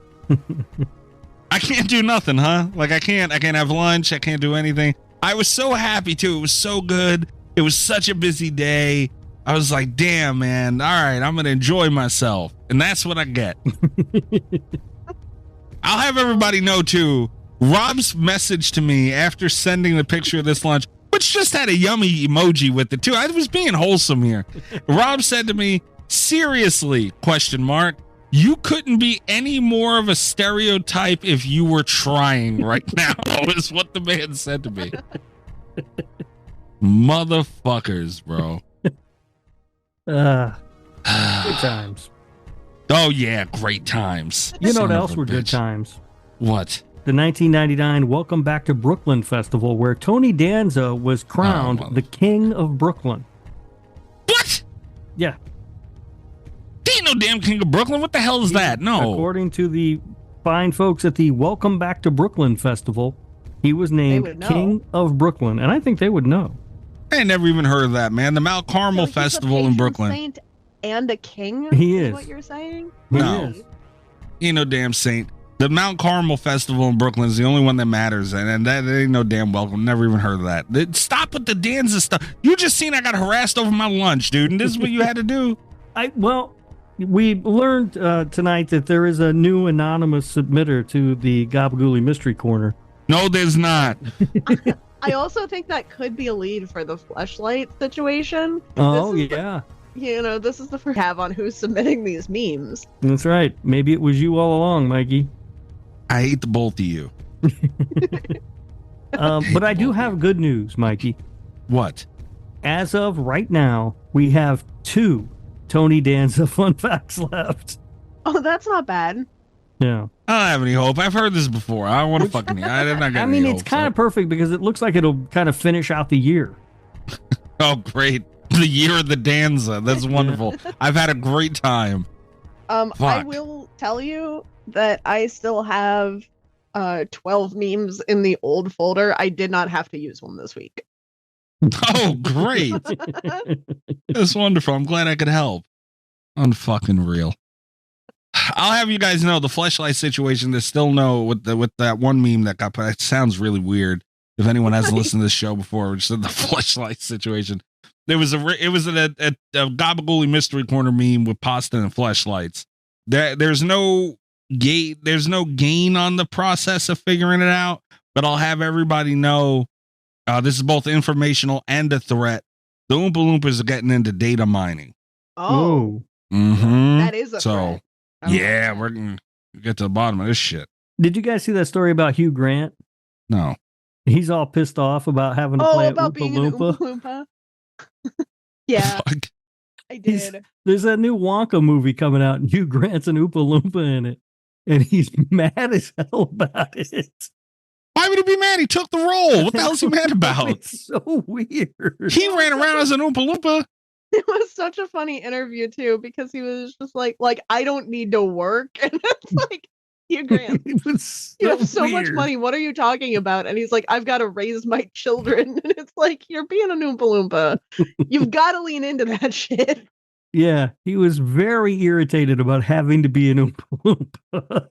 I can't do nothing, huh? Like, I can't have lunch. I can't do anything. I was so happy too. It was so good. It was such a busy day. I was like, damn, man. All right, I'm going to enjoy myself. And that's what I get. I'll have everybody know, too. Rob's message to me after sending the picture of this lunch, which just had a yummy emoji with it, too. I was being wholesome here. Rob said to me, seriously, ? You couldn't be any more of a stereotype if you were trying right now, is what the man said to me. Motherfuckers, bro. Good times. Oh, yeah, great times. You know what else were good times? What? The 1999 Welcome Back to Brooklyn Festival, where Tony Danza was crowned the King of Brooklyn. What? Yeah. He ain't no damn King of Brooklyn. What the hell is that? No. According to the fine folks at the Welcome Back to Brooklyn Festival, he was named King of Brooklyn, and I think they would know. I ain't never even heard of that, man. The Mount Carmel Festival in Brooklyn. Saint and a king? He is. What you're saying? No. He ain't no damn saint. The Mount Carmel Festival in Brooklyn is the only one that matters, and that ain't no damn welcome. Never even heard of that. Stop with the Danza stuff. You just seen I got harassed over my lunch, dude, and this is what you had to do. Well, we learned tonight that there is a new anonymous submitter to the Gabagooli Mystery Corner. No, there's not. I also think that could be a lead for the fleshlight situation. Oh, yeah. This is the first have on who's submitting these memes. That's right. Maybe it was you all along, Mikey. I hate the both of you. But I do have good news, Mikey. What? As of right now, we have 2 Tony Danza fun facts left. Oh, that's not bad. Yeah. I don't have any hope. I've heard this before. I don't want to fucking. I'm not I mean, it's kind of perfect because it looks like it'll kind of finish out the year. Oh, great. The year of the Danza. That's wonderful. I've had a great time. I will tell you that I still have 12 memes in the old folder. I did not have to use one this week. Oh, great. That's wonderful. I'm glad I could help. Unfucking real. I'll have you guys know the fleshlight situation. There's still no with that one meme that got put. It sounds really weird. If anyone hasn't listened to this show before, just the fleshlight situation. It was a Gabagooli Mystery Corner meme with pasta and fleshlights. There's no gain on the process of figuring it out, but I'll have everybody know this is both informational and a threat. The Oompa Loompas are getting into data mining. Oh, that is a threat. Yeah, we're gonna get to the bottom of this shit. Did you guys see that story about Hugh Grant? No. He's all pissed off about having to play about Oompa being Loompa. an Oompa Loompa. Yeah, Fuck. I did. There's that new Wonka movie coming out, and Hugh Grant's an Oompa Loompa in it, and he's mad as hell about it. Why would he be mad? He took the role. What the hell is he mad about? It's so weird. He ran around as an Oompa Loompa. It was such a funny interview too, because he was just like I don't need to work, and it's like, Hugh Grant, you have so much money. What are you talking about? And he's like, I've got to raise my children, and it's like, you're being an Oompa Loompa. You've got to lean into that shit. Yeah, he was very irritated about having to be an Oompa Loompa.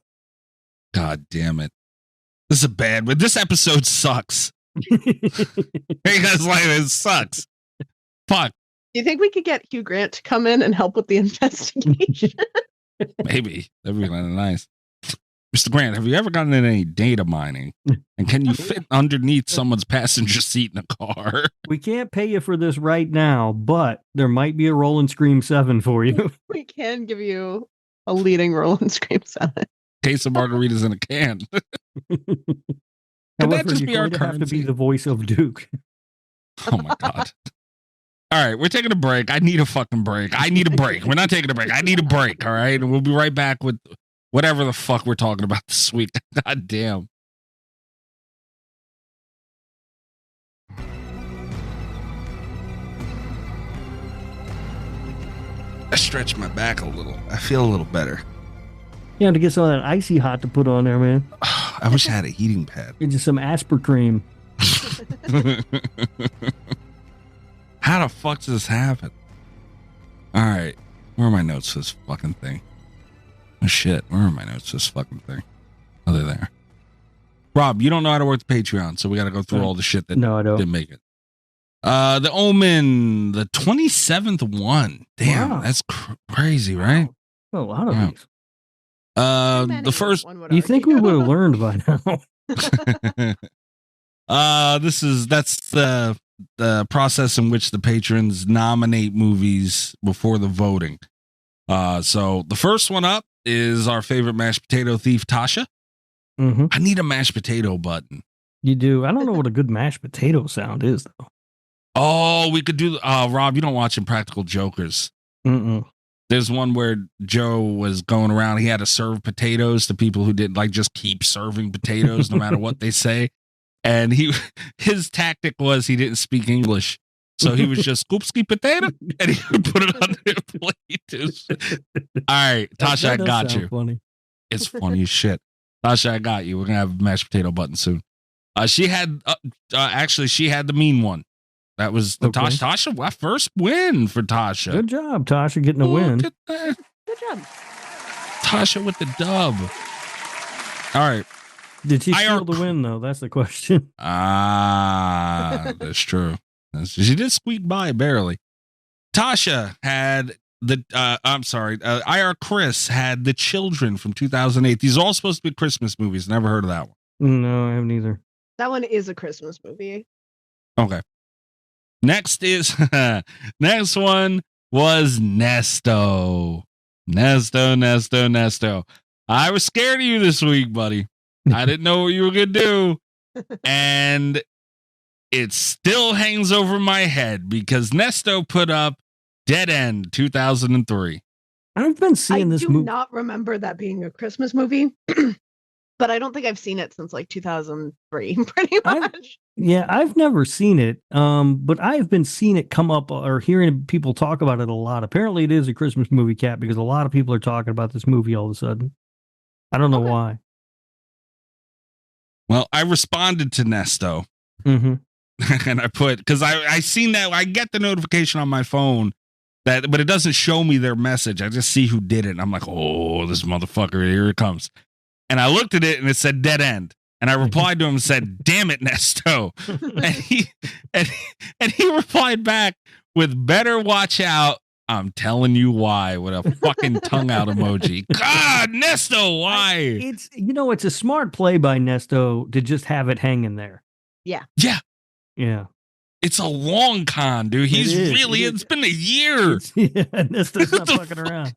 God damn it! This is a bad, but this episode sucks. Hey guys, like it sucks. Fuck. Do you think we could get Hugh Grant to come in and help with the investigation? Maybe that'd be kind of nice. Mr. Grant, have you ever gotten into any data mining? And can you fit underneath someone's passenger seat in a car? We can't pay you for this right now, but there might be a Roll and Scream 7 for you. We can give you a leading role in Scream 7. Case of margaritas in a can. However, that just you're be our going to have to currency? be the voice of Duke. Oh my God. All right, we're taking a break. I need a fucking break. I need a break. We're not taking a break. I need a break. All right. And we'll be right back with whatever the fuck we're talking about this week. God damn. I stretched my back a little. I feel a little better. You have to get some of that icy hot to put on there, man. I wish I had a heating pad. Get you some Aspercream. How the fuck does this happen? All right. Where are my notes for this fucking thing? Oh, shit. Where are my notes for this fucking thing? Oh, they're there. Rob, you don't know how to work the Patreon, so we got to go through all the shit that No, I don't. didn't make it. The Omen, the 27th one. Damn, Wow. that's crazy, right? A lot of Yeah. these. The first. You think we would have learned by now? That's the process in which the patrons nominate movies before the voting. So the first one up is our favorite mashed potato thief, Tasha. Mm-hmm. I need a mashed potato button. You do. I don't know what a good mashed potato sound is, though. Oh, we could do. Rob, you don't watch Impractical Jokers. Mm-mm. There's one where Joe was going around. He had to serve potatoes to people who didn't just keep serving potatoes no matter what they say. And his tactic was he didn't speak English. So he was just scoopski potato and he would put it on their plate. All right, Tasha, I got you. Funny. It's funny as shit. Tasha, I got you. We're going to have a mashed potato button soon. She had the mean one. That was the Okay. Tasha. Our first win for Tasha. Good job, Tasha, getting a win. Look at that. Good job. Tasha with the dub. All right. Did she steal the win, though? That's the question. That's true. She did squeak by barely. Tasha had I'm sorry, EyeRChris had The Children from 2008. These are all supposed to be Christmas movies. Never heard of that one. No, I haven't either. That one is a Christmas movie. Okay. Next one was Nesto. Nesto. I was scared of you this week, buddy. I didn't know what you were going to do. And it still hangs over my head because Nesto put up Dead End 2003. I've been seeing this movie. I do not remember that being a Christmas movie, but I don't think I've seen it since like 2003, pretty much. I've never seen it, but I've been seeing it come up or hearing people talk about it a lot. Apparently, it is a Christmas movie, Cat, because a lot of people are talking about this movie all of a sudden. I don't know why. Well, I responded to Nesto. Mm-hmm. And I put, because I seen that, I get the notification on my phone, but it doesn't show me their message. I just see who did it. And I'm like, oh, this motherfucker, here it comes. And I looked at it and it said Dead End. And I replied to him and said, damn it, Nesto. and he replied back with better watch out. I'm telling you why, with a fucking tongue out emoji. God, Nesto, why? It's a smart play by Nesto to just have it hanging there. Yeah. Yeah. It's a long con, dude. It's been a year. Nesto's not fucking around.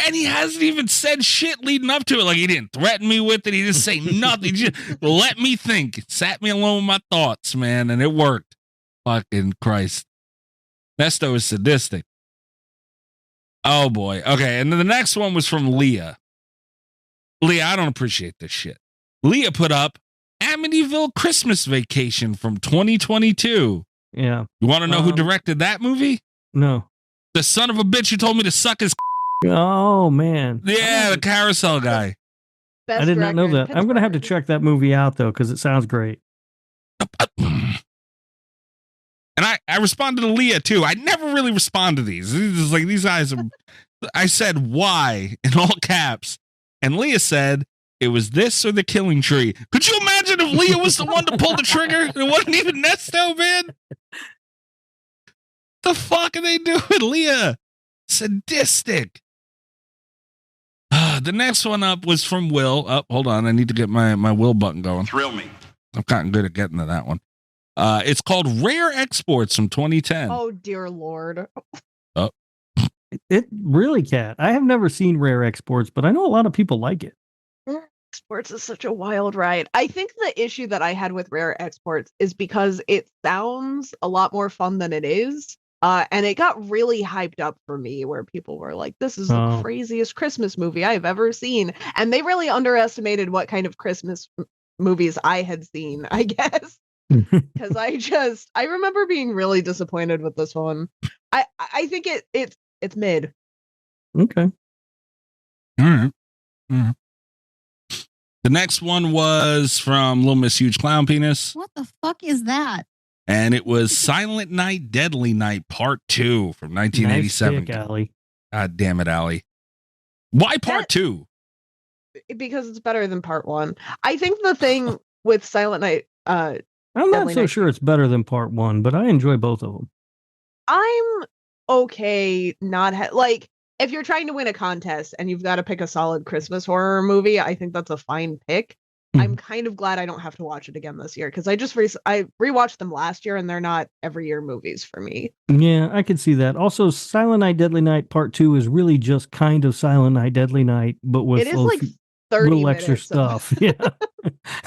And he hasn't even said shit leading up to it. Like, he didn't threaten me with it. He didn't say nothing. He just let me think. It sat me alone with my thoughts, man, and it worked. Fucking Christ. Nesto is sadistic. Oh, boy. Okay, and then the next one was from Leah. Leah, I don't appreciate this shit. Leah put up Amityville Christmas Vacation from 2022. Yeah. You want to know who directed that movie? No. The son of a bitch who told me to suck his. Oh, man. Yeah, the carousel guy. I did not know that. I'm going to have to check that movie out, though, because it sounds great. And I responded to Leah, too. I never really respond to these. It's like, these guys are. I said, why, in all caps. And Leah said, it was this or the Killing Tree. Could you imagine if Leah was the one to pull the trigger? It wasn't even Nesto, man. The fuck are they doing, Leah? Sadistic. The next one up was from Will. Oh, hold on. I need to get my Will button going. Thrill me. I've gotten good at getting to that one. It's called Rare Exports from 2010. Oh, dear Lord. Oh. It really, Cat. I have never seen Rare Exports, but I know a lot of people like it. Rare Exports is such a wild ride. I think the issue that I had with Rare Exports is because it sounds a lot more fun than it is. And it got really hyped up for me where people were like, this is the craziest Christmas movie I've ever seen. And they really underestimated what kind of Christmas movies I had seen, I guess. Because I remember being really disappointed with this one. I think it's mid. Okay. All right. Mm-hmm. The next one was from Little Miss Huge Clown Penis. What the fuck is that? And it was Silent Night, Deadly Night, Part 2 from 1987. Nice pick, Allie. God damn it, Allie. Why Part 2? Because it's better than Part 1. I think the thing with Silent Night... I'm not so sure it's better than Part 1, but I enjoy both of them. I'm okay not... like, if you're trying to win a contest and you've got to pick a solid Christmas horror movie, I think that's a fine pick. I'm kind of glad I don't have to watch it again this year because I just I rewatched them last year and they're not every year movies for me. Yeah, I can see that. Also, Silent Night, Deadly Night Part 2 is really just kind of Silent Night, Deadly Night, but with it is like 30 little extra stuff. Yeah,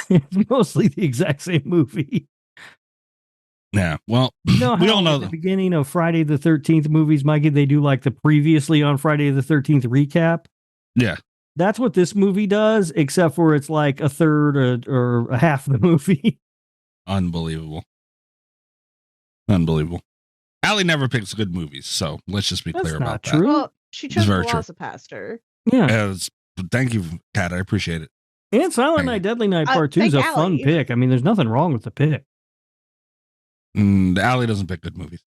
it's mostly the exact same movie. Yeah, well, we all know at the beginning of Friday the 13th movies, Mikey. They do like the previously on Friday the 13th recap. Yeah. That's what this movie does, except for it's like a third or a half of the movie. Unbelievable. Allie never picks good movies, so let's just be clear about that. True. Well, she chose Velocipaster. Yeah. Thank you, Kat. I appreciate it. And Silent Night, Deadly Night Part 2 is a fun pick. I mean, there's nothing wrong with the pick. Allie doesn't pick good movies.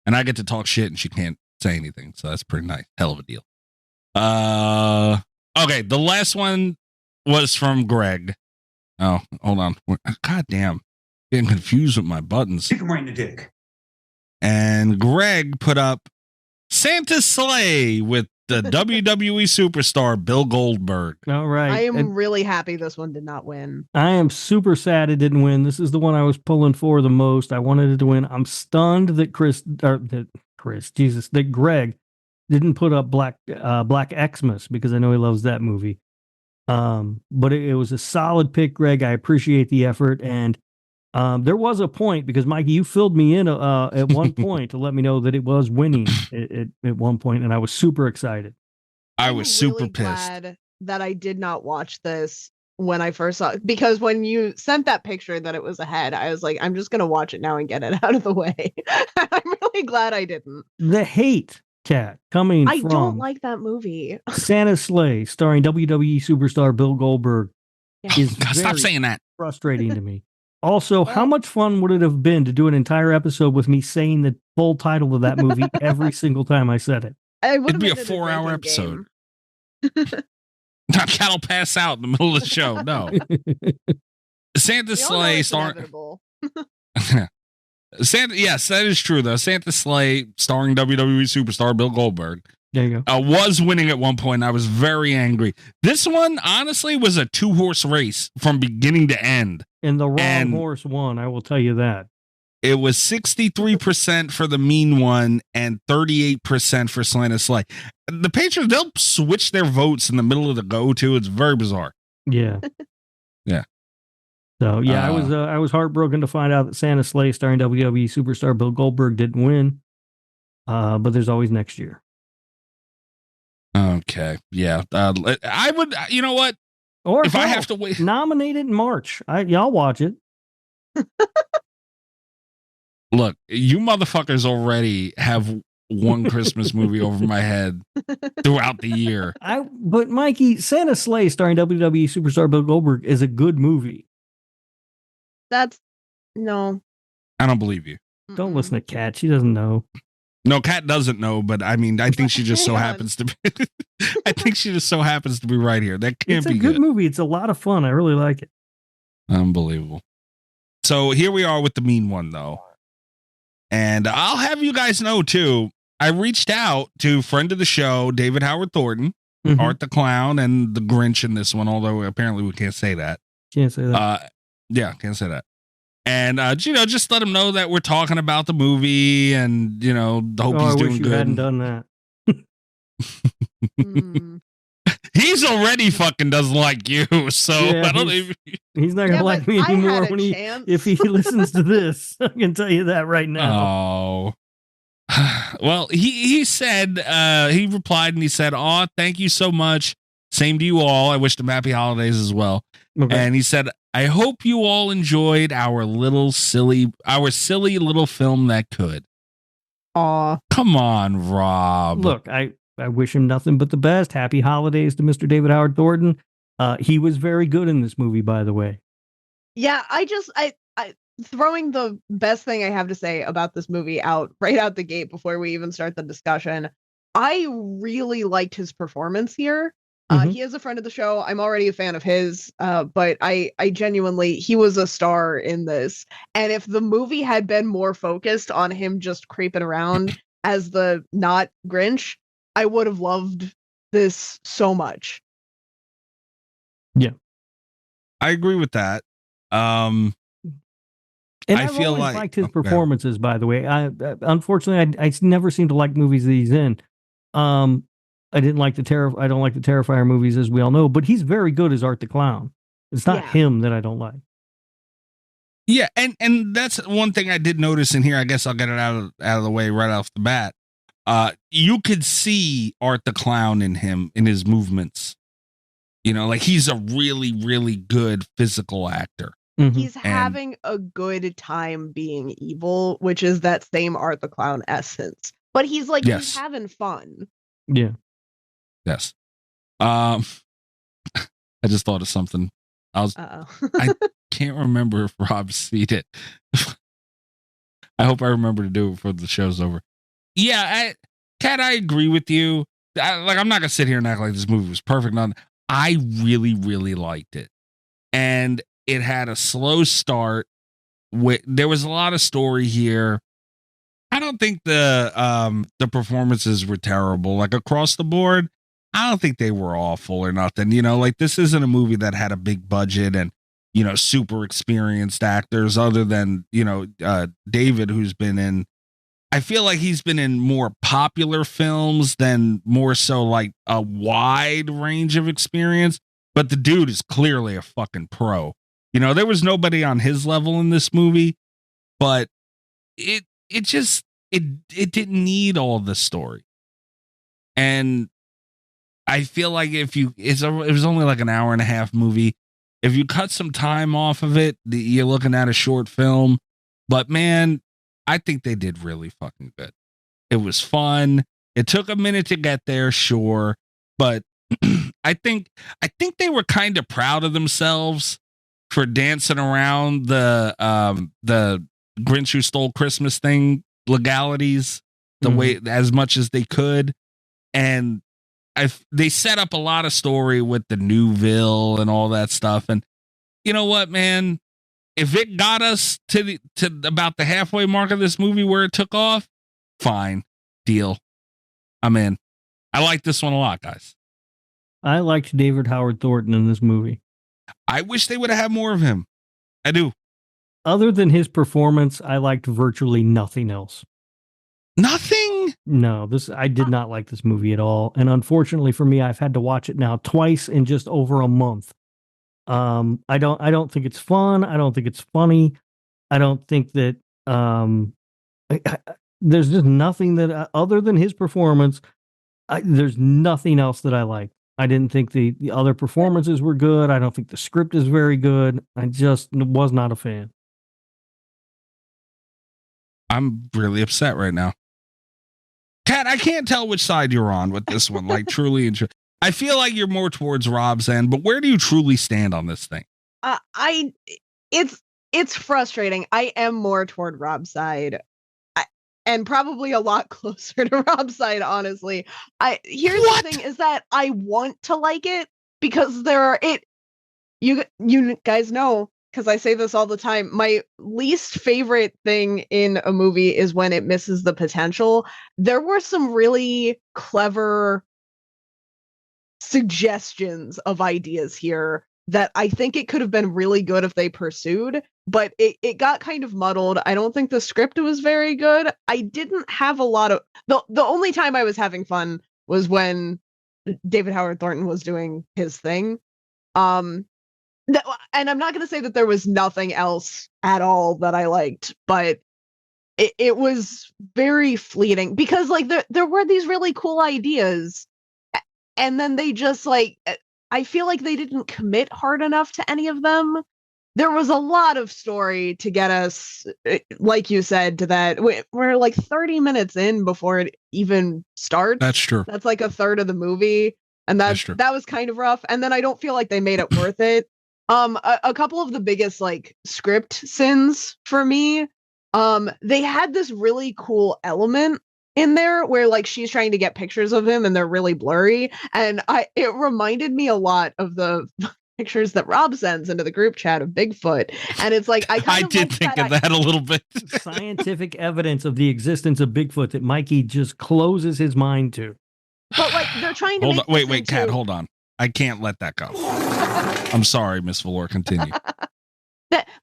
And I get to talk shit and she can't say anything, so that's pretty nice. Hell of a deal. Okay, the last one was from Greg. Oh, hold on. God damn. Getting confused with my buttons. Kick him right in the dick. And Greg put up Santa's Sleigh with the WWE superstar Bill Goldberg. All right. I am really happy this one did not win. I am super sad it didn't win. This is the one I was pulling for the most. I wanted it to win. I'm stunned that that Greg didn't put up Black Xmas because I know he loves that movie. But it was a solid pick, Greg. I appreciate the effort. And there was a point because Mikey, you filled me in at one point to let me know that it was winning at one point, and I was super excited. I was super really pissed glad that I did not watch this when I first saw it, because when you sent that picture that it was ahead, I was like, I'm just gonna watch it now and get it out of the way. I'm really glad I didn't. The hate cat coming I from don't like that movie. Santa's Sleigh, starring WWE superstar Bill Goldberg, is God, stop saying that. Frustrating to me. Also, how much fun would it have been to do an entire episode with me saying the full title of that movie every single time I said it? It'd be a 4-hour episode. Cat will pass out in the middle of the show. No. Santa's Sleigh starring. Santa, yes, that is true though. Santa's Sleigh starring WWE superstar Bill Goldberg. There you go. Was winning at one point. I was very angry. This one, honestly, was a 2-horse race from beginning to end. And the wrong horse won, I will tell you that. It was 63% for the mean one and 38% for Santa's Sleigh. The Patriots, they'll switch their votes in the middle of the go too. It's very bizarre. Yeah. Yeah. So yeah, I was heartbroken to find out that Santa's Sleigh starring WWE superstar Bill Goldberg didn't win. But there's always next year. Okay. Yeah. I would, you know what? Or if I have to wait, nominate it in March. Y'all watch it. Look, you motherfuckers already have one Christmas movie over my head throughout the year. But Mikey, Santa's Sleigh starring WWE superstar Bill Goldberg is a good movie. No. I don't believe you. Don't listen to Kat. She doesn't know. No, Kat doesn't know, but I mean, I think she just so happens to be. I think she just so happens to be right here. That can't be good. It's a good movie. It's a lot of fun. I really like it. Unbelievable. So here we are with the mean one, though. And I'll have you guys know, too, I reached out to friend of the show, David Howard Thornton, Art the Clown, and the Grinch in this one, although apparently we can't say that. Can't say that. Yeah, can't say that. And, just let him know that we're talking about the movie and, hope he's doing good. I hadn't done that. He's already fucking doesn't like you, so yeah, I don't he's not gonna like me anymore if he listens to this. I can tell you that right now. Oh, well, he said he replied and he said, "Oh, thank you so much. Same to you all. I wish them happy holidays as well." Okay. And he said, "I hope you all enjoyed our silly little film that could." Aw, come on, Rob. Look, I wish him nothing but the best. Happy holidays to Mr. David Howard Thornton. He was very good in this movie, by the way. Yeah, I throwing the best thing I have to say about this movie right out the gate before we even start the discussion. I really liked his performance here. He is a friend of the show. I'm already a fan of his, but I genuinely, he was a star in this. And if the movie had been more focused on him just creeping around as the not Grinch, I would have loved this so much. Yeah. I agree with that. And I feel always liked his performances, by the way. Unfortunately, I never seem to like movies that he's in. I don't like the Terrifier movies, as we all know, but he's very good as Art the Clown. It's not him that I don't like. Yeah, and that's one thing I did notice in here. I guess I'll get it out of the way right off the bat. You could see Art the Clown in him, in his movements. Like he's a really, really good physical actor. He's having a good time being evil, which is that same Art the Clown essence. But he's like, he's having fun. Yeah. Yes. I just thought of something. I can't remember if Rob's seen it. I hope I remember to do it before the show's over. Yeah, Kat, I agree with you. I'm not gonna sit here and act like this movie was perfect. I really, really liked it, and it had a slow start. There was a lot of story here. I don't think the performances were terrible. Like across the board, I don't think they were awful or nothing. You know, like this isn't a movie that had a big budget and, you know, super experienced actors other than, you know, David, who's been in, I feel like he's been in more popular films than more so like a wide range of experience. But the dude is clearly a fucking pro. You know, there was nobody on his level in this movie, but it didn't need all the story. And I feel like it was only like an hour and a half movie. If you cut some time off of it, you're looking at a short film. But man, I think they did really fucking good. It was fun. It took a minute to get there, sure, but I think they were kind of proud of themselves for dancing around the Grinch Who Stole Christmas thing legalities the way as much as they could. And they set up a lot of story with the Newville and all that stuff. And you know what, man, if it got us to about the halfway mark of this movie where it took off, fine, deal. I'm in. I like this one a lot, guys. I liked David Howard Thornton in this movie. I wish they would have had more of him. I do. Other than his performance, I liked virtually nothing else. Nothing? No, I did not like this movie at all. And unfortunately for me, I've had to watch it now twice in just over a month. I don't think it's fun. I don't think it's funny. I don't think that there's just nothing that other than his performance, there's nothing else that I like. I didn't think the other performances were good. I don't think the script is very good. I just was not a fan. I'm really upset right now. Kat, I can't tell which side you're on with this one. Like truly and truly. I feel like you're more towards Rob's end, but where do you truly stand on this thing? It's frustrating. I am more toward Rob's side. And probably a lot closer to Rob's side, honestly. Here's the thing is that I want to like it because you guys know, because I say this all the time, my least favorite thing in a movie is when it misses the potential. There were some really clever suggestions of ideas here that I think it could have been really good if they pursued, but it got kind of muddled. I don't think the script was very good. I didn't have a lot of the only time I was having fun was when David Howard Thornton was doing his thing. And I'm not going to say that there was nothing else at all that I liked, but it was very fleeting because like there were these really cool ideas, and then they just like, I feel like they didn't commit hard enough to any of them. There was a lot of story to get us, like you said, to that. We're like 30 minutes in before it even starts. That's true. That's like a third of the movie. And that was kind of rough. And then I don't feel like they made it worth it. A couple of the biggest like script sins for me, they had this really cool element in there where like she's trying to get pictures of him and they're really blurry, and it reminded me a lot of the pictures that Rob sends into the group chat of Bigfoot, and it's like I did think of that a little bit. Scientific evidence of the existence of Bigfoot that Mikey just closes his mind to. But like they're trying to wait, Kat, hold on. I can't let that go. I'm sorry, Miss Valor. Continue.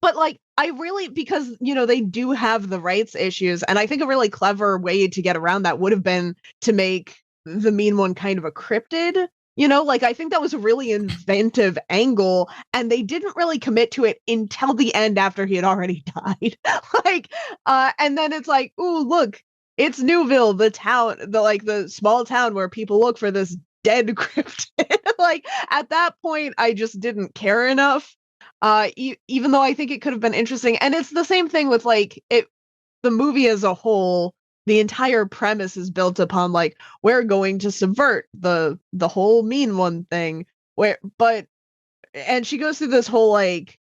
But like I really, because you know they do have the rights issues, and I think a really clever way to get around that would have been to make the mean one kind of a cryptid. You know, like I think that was a really inventive angle, and they didn't really commit to it until the end after he had already died. And then it's like, ooh, look, it's Newville, the town, the small town where people look for this dead cryptid. Like at that point, I just didn't care enough. Even though I think it could have been interesting, and it's the same thing with the movie as a whole. The entire premise is built upon like we're going to subvert the whole mean one thing. And she goes through this whole like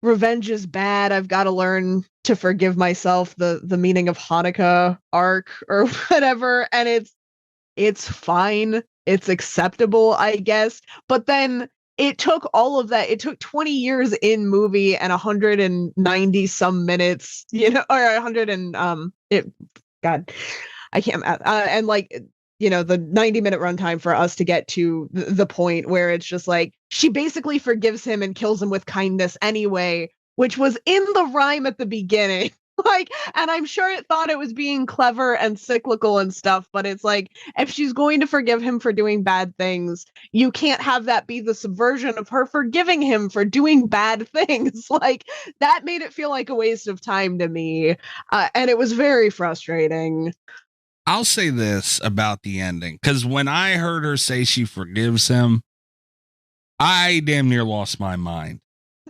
revenge is bad. I've got to learn to forgive myself. The meaning of Hanukkah arc or whatever, and it's fine. It's acceptable, I guess. But then it took all of that. It took 20 years in movie and 190 some minutes, you know, or God, I can't. And like, the 90-minute runtime for us to get to the point where it's just like she basically forgives him and kills him with kindness anyway, which was in the rhyme at the beginning. Like, and I'm sure it thought it was being clever and cyclical and stuff, but it's like, if she's going to forgive him for doing bad things, you can't have that be the subversion of her forgiving him for doing bad things. Like, that made it feel like a waste of time to me. And it was very frustrating. I'll say this about the ending, because when I heard her say she forgives him, I damn near lost my mind.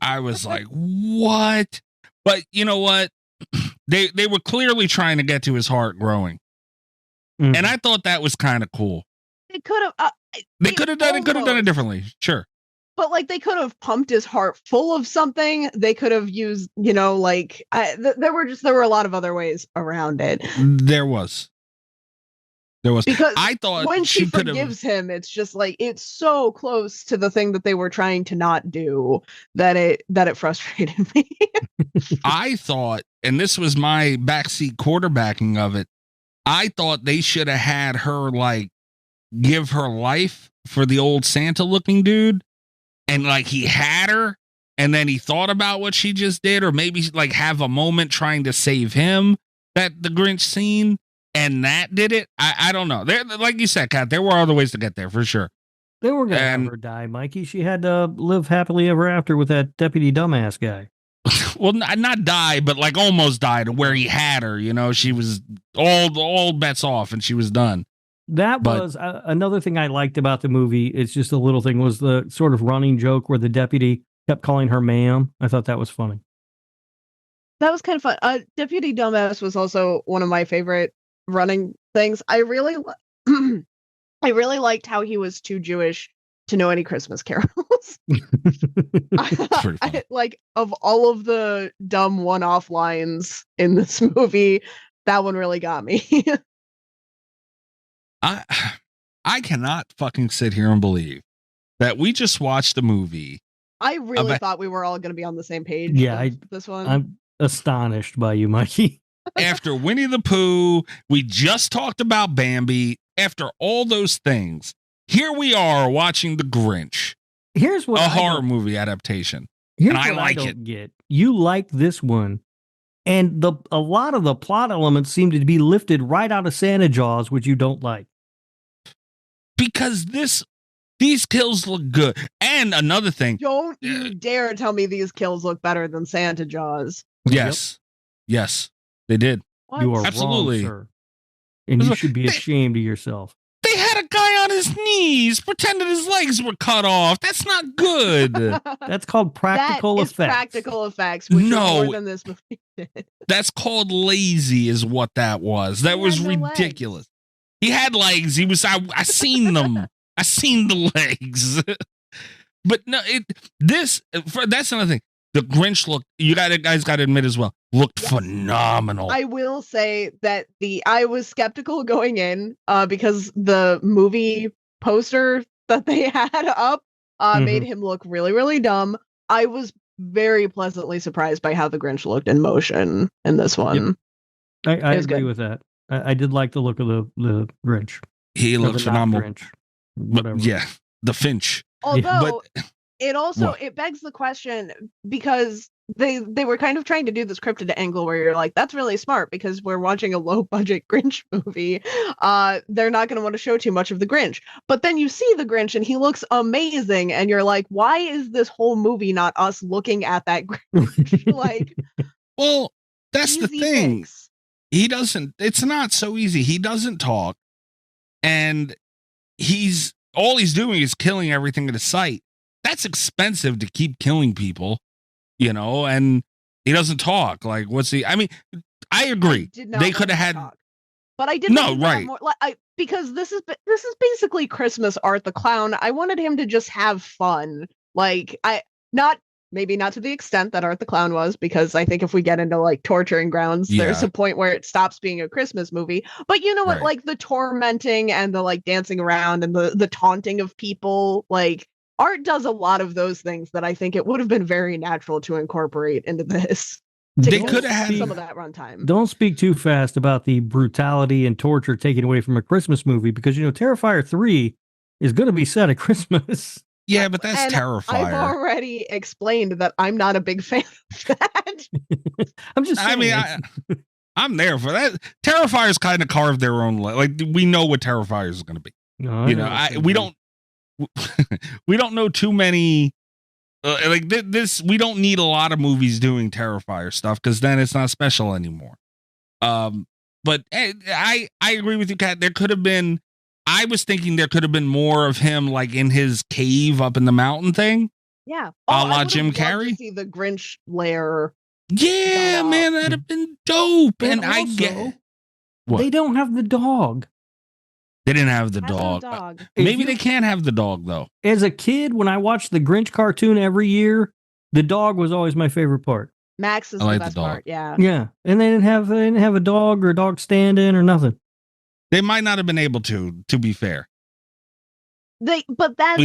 I was like, what? But you know what? They were clearly trying to get to his heart growing. Mm-hmm. And I thought that was kind of cool. They could have done it differently. Sure. But like, they could have pumped his heart full of something. They could have used, there were a lot of other ways around it. There was. Because I thought when she forgives him, it's just like, it's so close to the thing that they were trying to not do that it frustrated me. I thought, and this was my backseat quarterbacking of it, I thought they should have had her like give her life for the old Santa looking dude. And like he had her and then he thought about what she just did, or maybe like have a moment trying to save him, that the Grinch scene. And that did it. I don't know. There, like you said, Kat, there were other ways to get there for sure. They were going to have her die, Mikey. She had to live happily ever after with that deputy dumbass guy. Well, not die, but like almost died, where he had her. She was all bets off, and she was done. That was another thing I liked about the movie. It's just a little thing, was the sort of running joke where the deputy kept calling her ma'am. I thought that was funny. That was kind of fun. Deputy dumbass was also one of my favorite running things. I really liked how he was too Jewish to know any Christmas carols. Like, of all of the dumb one-off lines in this movie, that one really got me. I cannot fucking sit here and believe that we just watched a movie. I really thought we were all going to be on the same page. Yeah, this one. I'm astonished by you, Mikey. After Winnie the Pooh, we just talked about Bambi. After all those things, here we are watching The Grinch. Here's what a horror movie adaptation. And I like it. You like this one, and a lot of the plot elements seem to be lifted right out of Santa Jaws, which you don't like. Because these kills look good. And another thing, don't you dare tell me these kills look better than Santa Jaws. Yes. Yep. Yes. They did. What? You are absolutely wrong, sir. And you should be ashamed of yourself. They had a guy on his knees pretending his legs were cut off. That's not good. That's called practical effects. Practical effects, which is more than this movie did. That's called lazy, is what that was. That was ridiculous. Legs. He had legs. He was. I seen them. I seen the legs. But no, that's another thing. The Grinch looked, guys got to admit as well, looked phenomenal. I will say that I was skeptical going in because the movie poster that they had up made him look really, really dumb. I was very pleasantly surprised by how the Grinch looked in motion in this one. Yep. I agree with that. I did like the look of the Grinch. He looks phenomenal. Grinch, whatever. Yeah, the Finch. Although it begs the question, because they were kind of trying to do this cryptid angle where you're like, that's really smart because we're watching a low budget Grinch movie. They're not going to want to show too much of the Grinch. But then you see the Grinch and he looks amazing. And you're like, why is this whole movie not us looking at that Grinch? Like, well, that's the thing. Fix. It's not so easy. He doesn't talk. And all he's doing is killing everything in his sight. That's expensive to keep killing people, and he doesn't talk. Like, I mean, I agree. They could have had, but I didn't. No, right. Because this is basically Christmas Art the Clown. I wanted him to just have fun. Like, maybe not to the extent that Art the Clown was, because I think if we get into like torturing grounds, there's a point where it stops being a Christmas movie. But you know what? Right. Like the tormenting and the like dancing around and the taunting of people, like, Art does a lot of those things that I think it would have been very natural to incorporate into this. They could have had some of that runtime. Don't speak too fast about the brutality and torture taken away from a Christmas movie, because Terrifier 3 is going to be set at Christmas. Yeah, but that's Terrifier. I've already explained that I'm not a big fan of that. I'm just saying. I mean, I'm there for that. Terrifiers kind of carved their own like we know what Terrifier is going to be. No, we don't know too many like this. We don't need a lot of movies doing Terrifier stuff because then it's not special anymore. But I agree with you, Kat. There could have been. I was thinking there could have been more of him like in his cave up in the mountain thing. Yeah, a la Jim Carrey. To see the Grinch lair. Yeah, man, that'd have been dope. And I get what? They don't have the dog. They didn't have the dog. Maybe they can't have the dog though. As a kid, when I watched the Grinch cartoon every year, the dog was always my favorite part. Max is the best part. Yeah. Yeah, and they didn't have a dog or a dog stand-in or nothing. They might not have been able to be fair. We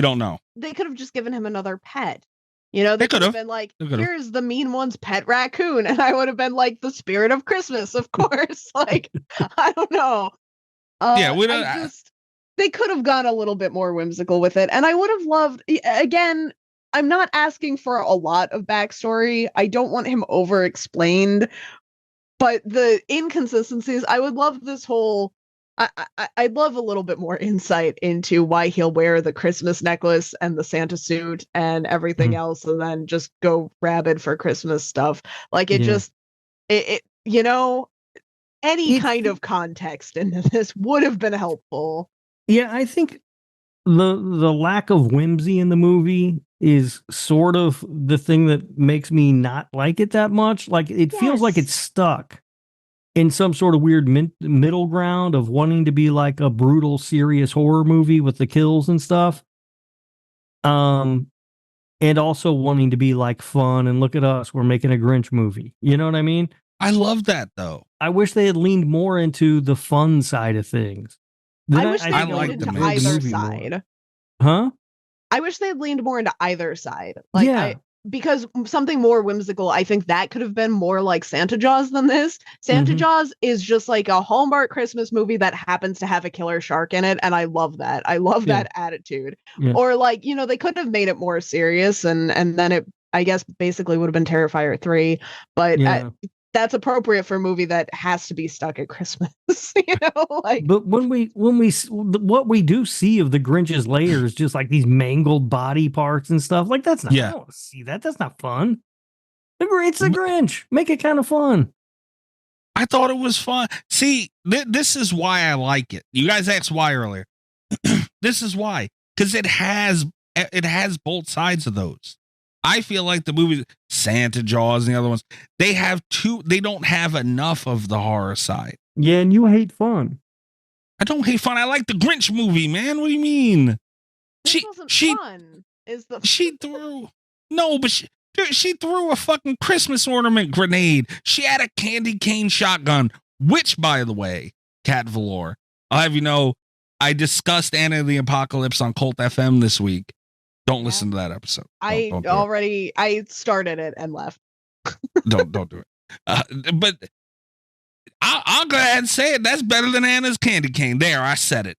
don't know. They could have just given him another pet. They could have been like, here's the mean one's pet raccoon. And I would have been like, the spirit of Christmas, of course. Like, I don't know. They could have gone a little bit more whimsical with it. And I would have loved, again, I'm not asking for a lot of backstory. I don't want him over-explained. But the inconsistencies, I would love this whole... I'd love a little bit more insight into why he'll wear the Christmas necklace and the Santa suit and everything else, and then just go rabid for Christmas stuff. Like any kind of context into this would have been helpful. Yeah, I think the lack of whimsy in the movie is sort of the thing that makes me not like it that much. Like it feels like it's stuck in some sort of weird middle ground of wanting to be like a brutal, serious horror movie with the kills and stuff. And also wanting to be like fun and look at us, we're making a Grinch movie. You know what I mean? I love that though. I wish they had leaned more into the fun side of things. I wish they had leaned into either side. Huh? I wish they had leaned more into either side. Because something more whimsical, I think that could have been more like Santa Jaws than this. Santa Jaws is just like a Hallmark Christmas movie that happens to have a killer shark in it, and I love that. I love that attitude. Yeah. Or like, they could have made it more serious, and then it, I guess, basically would have been Terrifier 3. But that's appropriate for a movie that has to be stuck at Christmas. But when what we do see of the Grinch's lair is just like these mangled body parts and stuff. Like that's not. I don't want to see that. That's not fun. It's the Grinch. Make it kind of fun. I thought it was fun. See, this is why I like it. You guys asked why earlier. This is why, because it has both sides of those. I feel like the movie Santa Jaws and the other ones, they don't have enough of the horror side. Yeah, and you hate fun. I don't hate fun. I like the Grinch movie, man. What do you mean? This wasn't fun. She threw a fucking Christmas ornament grenade. She had a candy cane shotgun, which, by the way, Cat Velour, I'll have you know, I discussed Anna the Apocalypse on Cult FM this week. Don't listen to that episode. I started it and left. Don't do it. But I'll go ahead and say it. That's better than Anna's candy cane. There, I said it.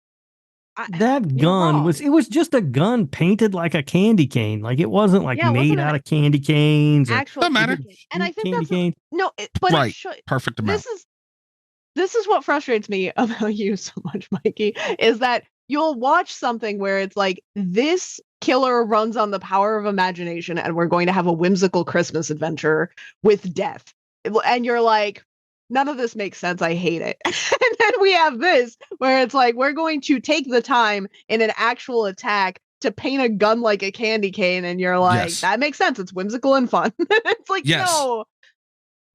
That gun was just a gun painted like a candy cane. Like it wasn't like made out of candy canes. Doesn't matter. And I think that's right. Perfect amount. This is what frustrates me about you so much, Mikey, is that you'll watch something where it's like, this killer runs on the power of imagination and we're going to have a whimsical Christmas adventure with death. And you're like, none of this makes sense. I hate it. And then we have this where it's like, we're going to take the time in an actual attack to paint a gun like a candy cane. And you're like, that makes sense. It's whimsical and fun. It's like, no.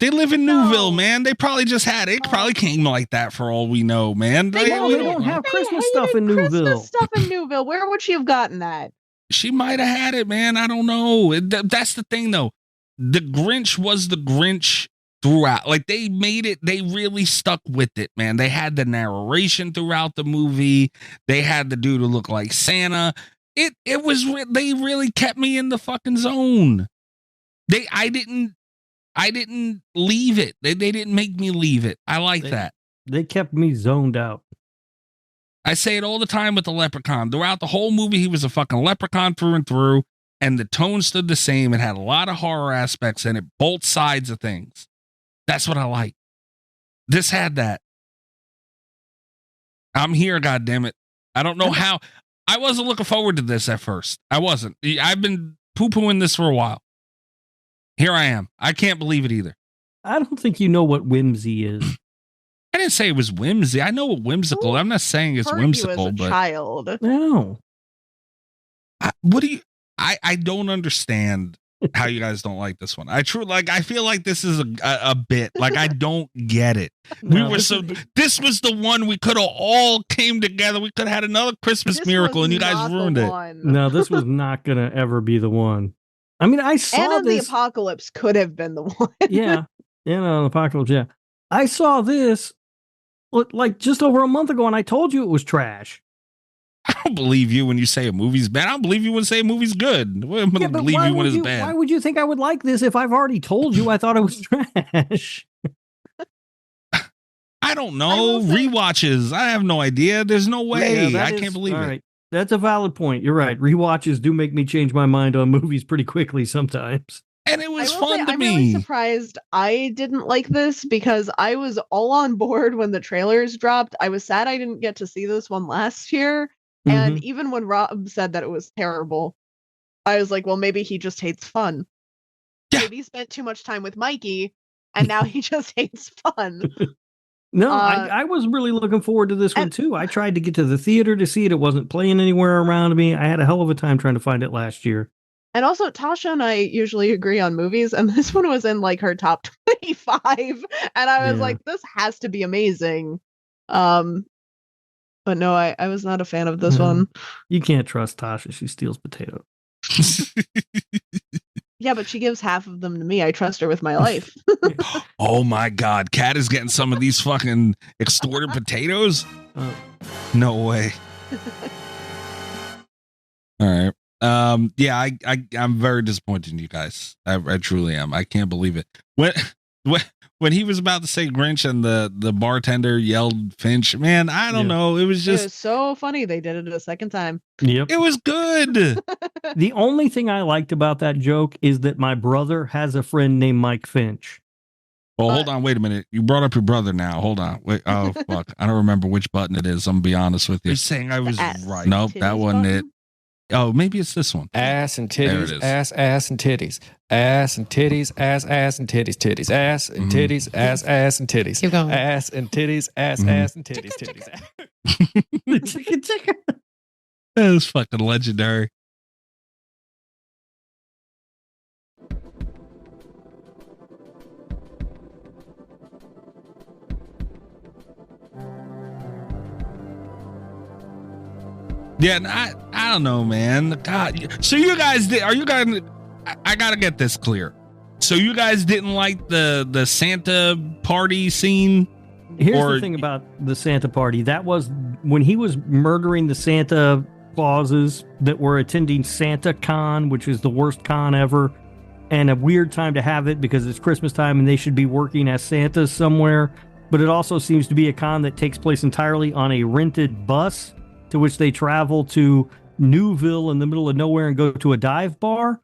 They live in Newville, man. They probably just had it. It probably came like that for all we know, man. They don't have Christmas stuff in Newville. Where would she have gotten that? She might have had it, man. I don't know. That's the thing, though. The Grinch was the Grinch throughout. Like, they made it. They really stuck with it, man. They had the narration throughout the movie. They had the dude who looked like Santa. They really kept me in the fucking zone. I didn't leave it. They didn't make me leave it. I like that. They kept me zoned out. I say it all the time with the leprechaun. Throughout the whole movie, he was a fucking leprechaun through and through, and the tone stood the same. It had a lot of horror aspects in it, both sides of things. That's what I like. This had that. I'm here, goddammit. I don't know how. I wasn't looking forward to this at first. I wasn't. I've been poo-pooing this for a while. Here I am. I can't believe it either. I don't think you know what whimsy is. I didn't say it was whimsy. I know what whimsical. I'm not saying it's whimsical, but child. No. What do you? I don't understand how you guys don't like this one. I feel like this is a bit. Like I don't get it. No, This was the one we could have all came together. We could have had another Christmas miracle, and you guys ruined it. No, this was not gonna ever be the one. I mean, I saw Anna this. the Apocalypse could have been the one. Yeah, the Apocalypse. Yeah, I saw this like just over a month ago, and I told you it was trash. I don't believe you when you say a movie's bad. I don't believe you when you say a movie's good. I'm going to believe you when it's bad. Why would you think I would like this if I've already told you I thought it was trash? I don't know. Rewatches. I have no idea. There's no way. Yeah, I can't believe it. Right. That's a valid point. You're right. Rewatches do make me change my mind on movies pretty quickly sometimes. And it was fun to I'm me. really surprised I didn't like this because I was all on board when the trailers dropped. I was sad I didn't get to see this one last year. And even when Rob said that it was terrible, I was like, well, maybe he just hates fun. Yeah. Maybe he spent too much time with Mikey, and now he just hates fun. No, I was really looking forward to this one, too. I tried to get to the theater to see it. It wasn't playing anywhere around me. I had a hell of a time trying to find it last year. And also, Tasha and I usually agree on movies, and this one was in, like, her top 25. And I was like, this has to be amazing. But no, I was not a fan of this one. You can't trust Tasha. She steals potatoes. Yeah, but she gives half of them to me. I trust her with my life. Oh my God. Kat is getting some of these fucking extorted potatoes? No way. All right. Yeah, I'm very disappointed in you guys. I truly am. I can't believe it. When he was about to say Grinch and the bartender yelled Finch, man, I don't know. It was so funny. They did it a second time. Yep. It was good. The only thing I liked about that joke is that my brother has a friend named Mike Finch. Well, hold on. Wait a minute. You brought up your brother now. Hold on. Wait. Oh, fuck. I don't remember which button it is. I'm going to be honest with you. You're saying I was right. Nope, that wasn't it. Oh, maybe it's this one. Ass and titties, ass and titties, ass and titties, ass and titties, titties, ass and titties, ass and titties. Keep going. Ass and titties, ass and titties, titties. That was fucking legendary. Yeah, I don't know, man. God, so you guys did? Are you guys? I gotta get this clear. So you guys didn't like the Santa party scene? Here's the thing about the Santa party. That was when he was murdering the Santa Clauses that were attending Santa Con, which is the worst con ever, and a weird time to have it because it's Christmas time and they should be working as Santas somewhere. But it also seems to be a con that takes place entirely on a rented bus, to which they travel to Newville in the middle of nowhere and go to a dive bar.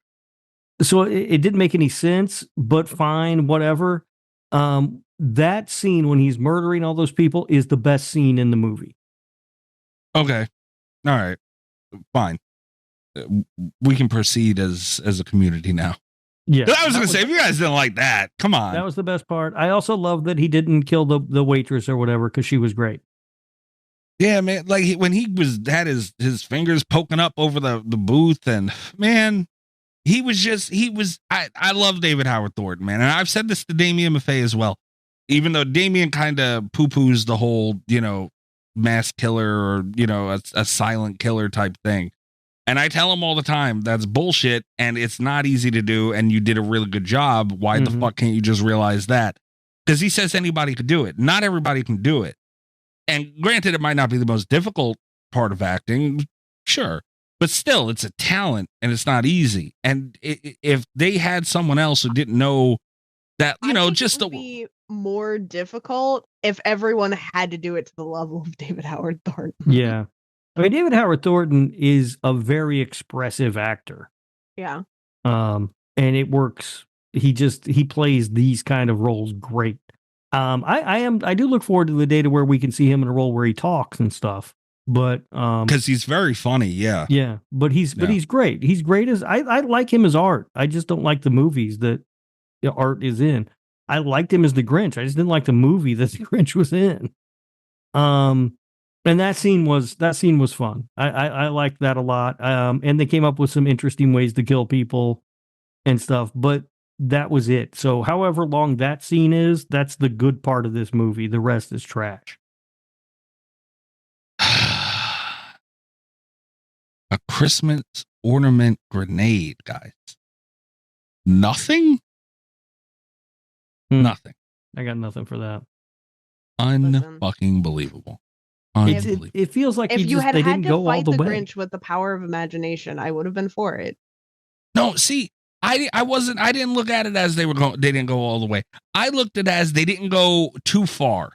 So it didn't make any sense, but fine, whatever. That scene when he's murdering all those people is the best scene in the movie. Okay. All right. Fine. We can proceed as a community now. Yeah. I was going to say, if you guys didn't like that, come on. That was the best part. I also love that he didn't kill the waitress or whatever because she was great. Yeah, man. Like when he had his fingers poking up over the booth, and man, I love David Howard Thornton, man. And I've said this to Damien Maffei as well, even though Damien kind of poo-poos the whole, mass killer or, a silent killer type thing. And I tell him all the time, that's bullshit. And it's not easy to do. And you did a really good job. Why the fuck can't you just realize that? Because he says anybody could do it. Not everybody can do it. And granted, it might not be the most difficult part of acting, sure, but still, it's a talent and it's not easy. And if they had someone else who didn't know That, I think just it would be more difficult if everyone had to do it to the level of David Howard Thornton. Yeah. I mean, David Howard Thornton is a very expressive actor. Yeah. And it works. He plays these kind of roles great. I do look forward to the day to where we can see him in a role where he talks and stuff. But because he's very funny, yeah. Yeah, but he's great. He's great as I like him as Art. I just don't like the movies that Art is in. I liked him as the Grinch. I just didn't like the movie that the Grinch was in. And that scene was fun. I liked that a lot. And they came up with some interesting ways to kill people and stuff, but that was it. So however long that scene is, that's the good part of this movie. The rest is trash. A Christmas ornament grenade, guys. Nothing? Nothing. I got nothing for that. Unfucking believable. It feels like if you had they had didn't to go all fight the the way. Grinch with the power of imagination, I would have been for it. No, see, I didn't look at it as they didn't go all the way. I looked at it as they didn't go too far.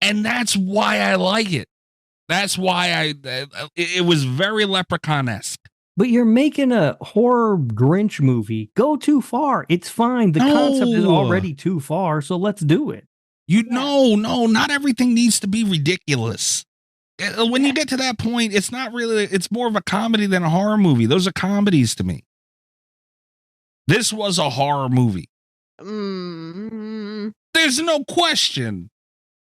And that's why I like it. That's why it was very Leprechaun-esque. But you're making a horror Grinch movie. Go too far. It's fine. The concept is already too far, so let's do it. No, not everything needs to be ridiculous. When you get to that point, it's not really, it's more of a comedy than a horror movie. Those are comedies to me. This was a horror movie. There's no question.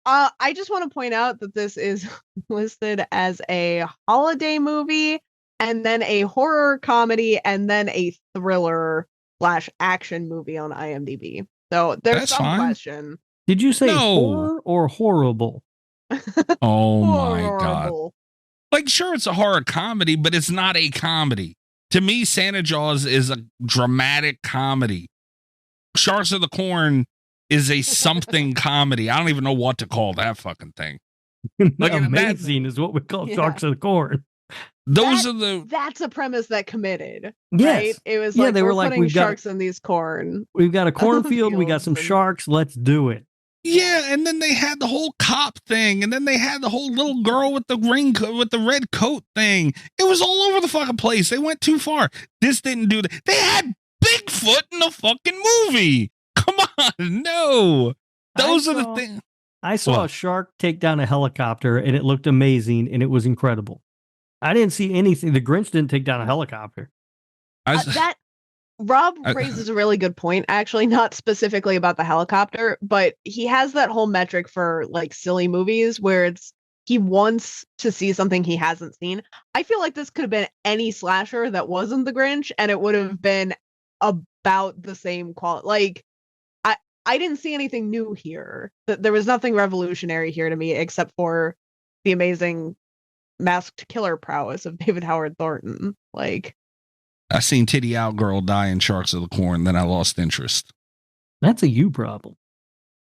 I just want to point out that this is listed as a holiday movie and then a horror comedy and then a thriller / action movie on IMDb. So there's some question. Did you say horror or horrible? Oh my God. Like, sure, it's a horror comedy, but it's not a comedy. To me, Santa Jaws is a dramatic comedy. Sharks of the Corn is a something comedy. I don't even know what to call that fucking thing. Like, amazing is what we call Sharks of the Corn. That's a premise that committed. Yes. Right? It was like, they were like, putting sharks in these corn. We've got a cornfield, we got some sharks, let's do it. Yeah, and then they had the whole cop thing, and then they had the whole little girl with the with the red coat thing. It was all over the fucking place. They went too far. This didn't do that. They had Bigfoot in the fucking movie. Come on, no. Those are the things. I saw a shark take down a helicopter, and it looked amazing, and it was incredible. I didn't see anything. The Grinch didn't take down a helicopter. Rob raises a really good point, actually, not specifically about the helicopter, but he has that whole metric for like silly movies where he wants to see something he hasn't seen. I feel like this could have been any slasher that wasn't the Grinch, and it would have been about the same quality. Like, I didn't see anything new here. There was nothing revolutionary here to me except for the amazing masked killer prowess of David Howard Thornton. Like, I seen Titty Out Girl die in Sharks of the Corn, then I lost interest. That's a you problem.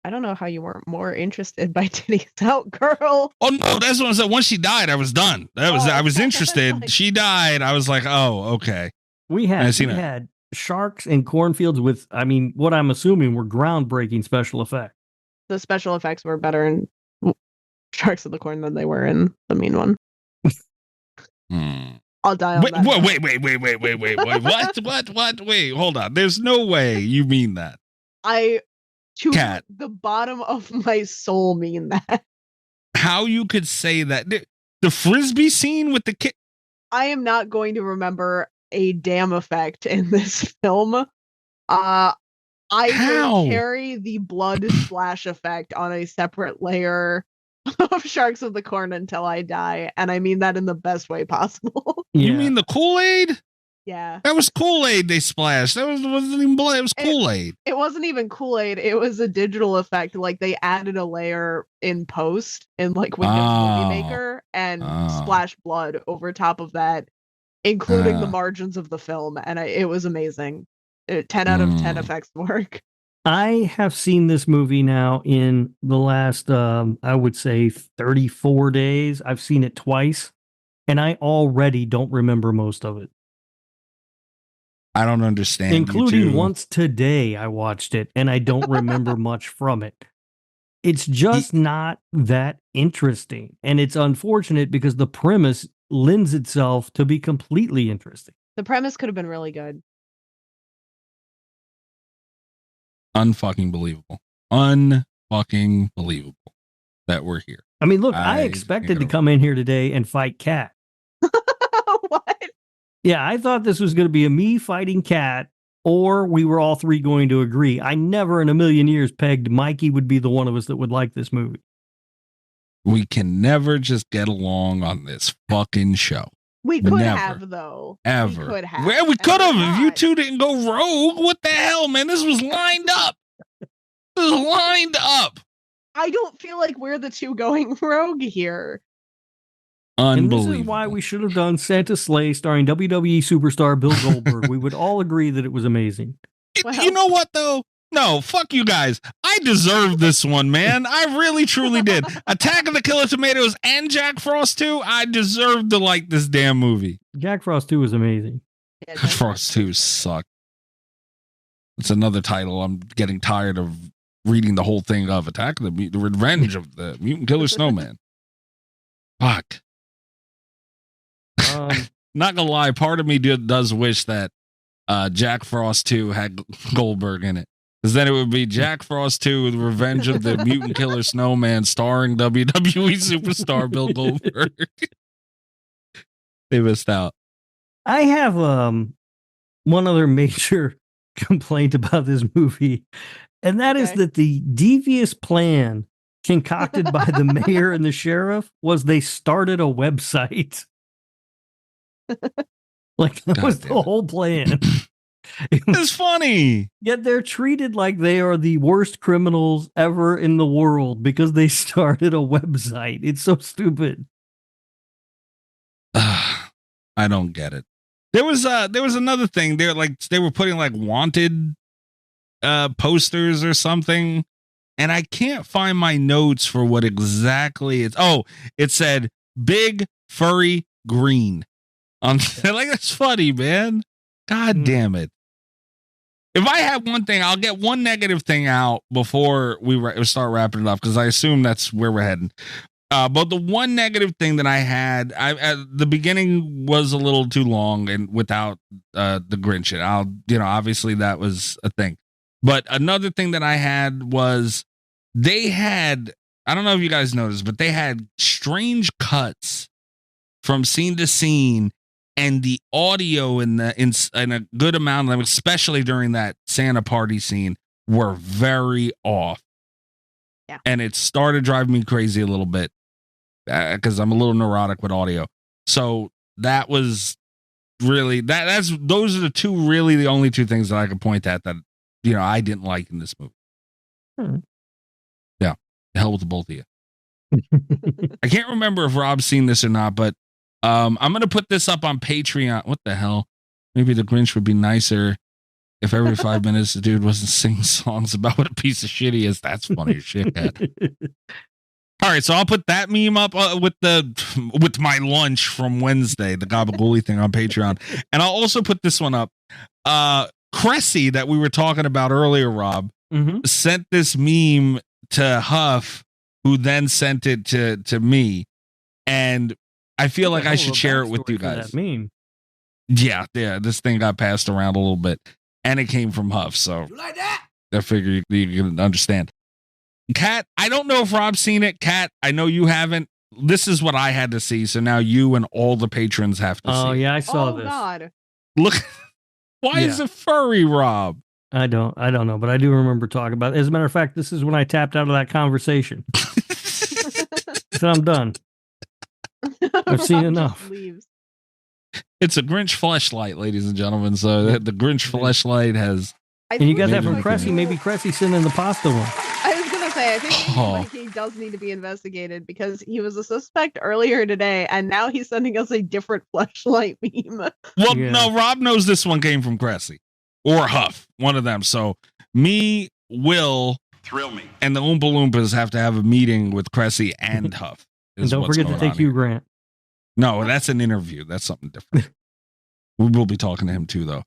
I don't know how you weren't more interested by Titty Out Girl. Oh no, that's what I said. Once she died, I was done. I was interested. She died. I was like, oh, okay. We had sharks in cornfields with, I mean, what I'm assuming were groundbreaking special effects. The special effects were better in Sharks of the Corn than they were in the mean one. I'll die on that. Wait. What? Wait, hold on. There's no way you mean that. The bottom of my soul mean that. How you could say that? The Frisbee scene with the kid. I am not going to remember a damn effect in this film. I will carry the blood splash effect on a separate layer of Sharks of the Corn until I die, and I mean that in the best way possible. You mean the Kool-Aid? Yeah. That was Kool-Aid they splashed. Wasn't even blood. It was Kool-Aid. It wasn't even Kool-Aid. It was a digital effect. Like, they added a layer in post in like Windows Movie Maker and splashed blood over top of that, including the margins of the film, and it was amazing. 10 out of 10 effects work. I have seen this movie now in the last, I would say 34 days. I've seen it twice, and I already don't remember most of it. I don't understand. Including once today, I watched it and I don't remember much from it. It's just not that interesting. And it's unfortunate because the premise lends itself to be completely interesting. The premise could have been really good. Unfucking believable. Unfucking believable that we're here. I mean, look, I expected to come in here today and fight Cat. What? Yeah, I thought this was going to be a me fighting Cat, or we were all three going to agree. I never in a million years pegged Mikey would be the one of us that would like this movie. We can never just get along on this fucking show. We could have, though. Ever. We could have. Well, we could have if you two didn't go rogue. What the hell, man? This was lined up. This was lined up. I don't feel like we're the two going rogue here. Unbelievable. And this is why we should have done Santa Slay starring WWE superstar Bill Goldberg. We would all agree that it was amazing. Well, you know what, though? No, fuck you guys. I deserved this one, man. I really, truly did. Attack of the Killer Tomatoes and Jack Frost 2, I deserved to like this damn movie. Jack Frost 2 was amazing. Yeah, Jack Frost 2 sucked. It's another title I'm getting tired of reading the whole thing of. Attack of the Revenge of the Mutant Killer Snowman. Fuck. Not gonna lie, part of me does wish that Jack Frost 2 had Goldberg in it. Because then it would be Jack Frost 2 with Revenge of the Mutant Killer Snowman starring WWE superstar Bill Goldberg. They missed out. I have one other major complaint about this movie, and that is that the devious plan concocted by the mayor and the sheriff was they started a website. Like, that was the whole plan. It's funny. Yet they're treated like they are the worst criminals ever in the world because they started a website. It's so stupid. I don't get it. There was another thing. They were putting like wanted posters or something, and I can't find my notes for what exactly it's. Oh, it said big furry green. Like, that's funny, man. God damn it. If I have one thing, I'll get one negative thing out before we start wrapping it up, because I assume that's where we're heading. But the one negative thing that I had, at the beginning was a little too long and without the Grinch. Obviously that was a thing. But another thing that I had was they had, I don't know if you guys noticed, but they had strange cuts from scene to scene. And the audio in a good amount of them, especially during that Santa party scene, were very off. Yeah. And it started driving me crazy a little bit because I'm a little neurotic with audio. So that was really those are the only two things that I could point at that I didn't like in this movie. Yeah, the hell with the both of you. I can't remember if Rob's seen this or not, but I'm going to put this up on Patreon. What the hell? Maybe the Grinch would be nicer if every 5 minutes the dude wasn't singing songs about what a piece of shit he is. That's funny as shit, Cat. All right, so I'll put that meme up with my lunch from Wednesday, the Gabagooli thing on Patreon. And I'll also put this one up. Cressy, that we were talking about earlier, Rob, sent this meme to Huff, who then sent it to me. And I feel like I should share it with you guys. That meme. Yeah, this thing got passed around a little bit, and it came from Huff, so You like that? I figure you can understand. Kat, I don't know if Rob's seen it. Kat, I know you haven't. This is what I had to see, so now you and all the patrons have to see. Oh yeah, I saw this. Oh God! Look, why is it furry, Rob? I don't know, but I do remember talking about it. As a matter of fact, this is when I tapped out of that conversation. So I'm done. I've seen enough. It's a Grinch fleshlight, ladies and gentlemen. So the Grinch fleshlight has. And you got that from Cressy. Maybe Cressy sent in the pasta one. I was gonna say, I think he does need to be investigated because he was a suspect earlier today, and now he's sending us a different fleshlight meme. Well, no, Rob knows this one came from Cressy or Huff, one of them. So me, Will, Thrill me, and the Oompa Loompas have to have a meeting with Cressy and Huff. And don't forget to take Hugh Grant. No, that's an interview. That's something different. We will be talking to him too, though.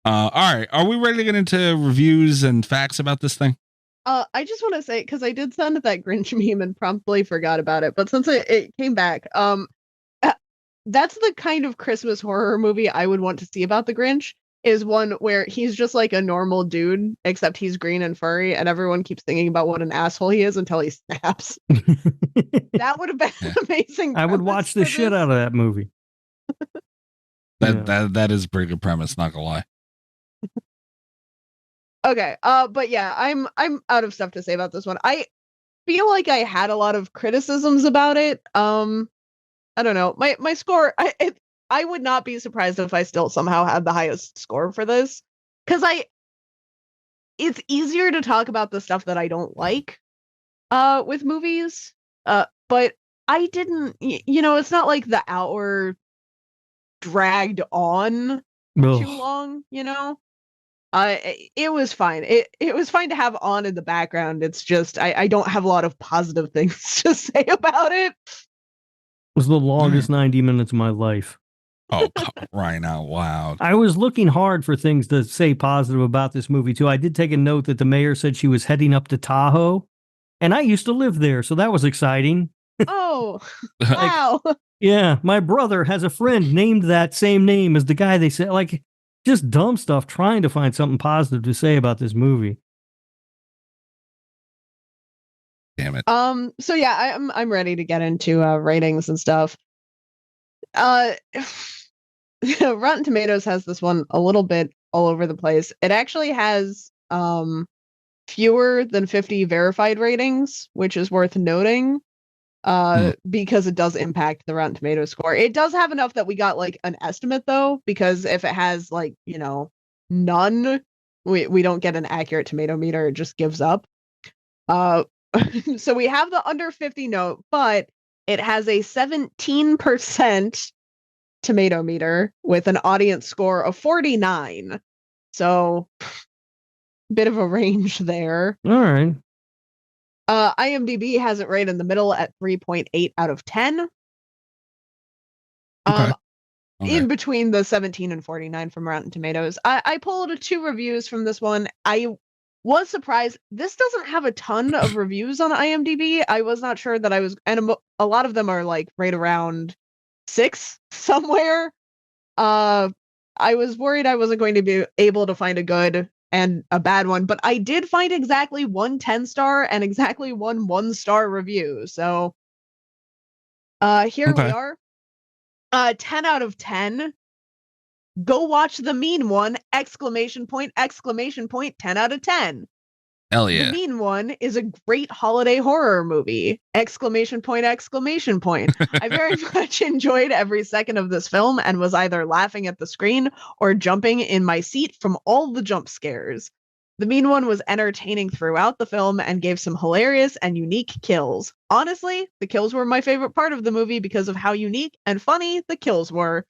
All right. Are we ready to get into reviews and facts about this thing? I just want to say, because I did send that Grinch meme and promptly forgot about it, but since it came back, that's the kind of Christmas horror movie I would want to see about the Grinch, is one where he's just like a normal dude, except he's green and furry, and everyone keeps thinking about what an asshole he is until he snaps. That would have been amazing. I would watch the shit out of that movie. That is a pretty good premise, not gonna lie. Okay, but yeah, I'm out of stuff to say about this one. I feel like I had a lot of criticisms about it. I don't know. My score, I would not be surprised if I still somehow had the highest score for this, because it's easier to talk about the stuff that I don't like with movies. But I didn't, it's not like the hour dragged on too long, it was fine. It was fine to have on in the background. It's just I don't have a lot of positive things to say about it. It was the longest 90 minutes of my life. Oh, right out loud. I was looking hard for things to say positive about this movie, too. I did take a note that the mayor said she was heading up to Tahoe, and I used to live there, so that was exciting. Oh, wow. Yeah, my brother has a friend named that same name as the guy they said, like, just dumb stuff, trying to find something positive to say about this movie. Damn it. So yeah, I'm ready to get into ratings and stuff. Rotten Tomatoes has this one a little bit all over the place. It actually has fewer than 50 verified ratings, which is worth noting. Because it does impact the Rotten Tomatoes score. It does have enough that we got like an estimate though, because if it has like, none, we don't get an accurate tomato meter. It just gives up. So we have the under 50 note, but it has a 17% tomato meter with an audience score of 49. So bit of a range there. All right. IMDb has it right in the middle at 3.8 out of 10. Okay. In between the 17 and 49 from Rotten Tomatoes. I pulled 2 reviews from this one. I was surprised. This doesn't have a ton of reviews on IMDb. I was not sure that I was, and a lot of them are like right around 6 somewhere. I was worried I wasn't going to be able to find a good and a bad one, but I did find exactly 1 10-star and exactly 1 1-star review. So here we are. 10 out of 10. Go watch The Mean One! ! 10 out of 10. Hell yeah. The Mean One is a great holiday horror movie! ! I very much enjoyed every second of this film and was either laughing at the screen or jumping in my seat from all the jump scares. The Mean One was entertaining throughout the film and gave some hilarious and unique kills. Honestly, the kills were my favorite part of the movie because of how unique and funny the kills were! !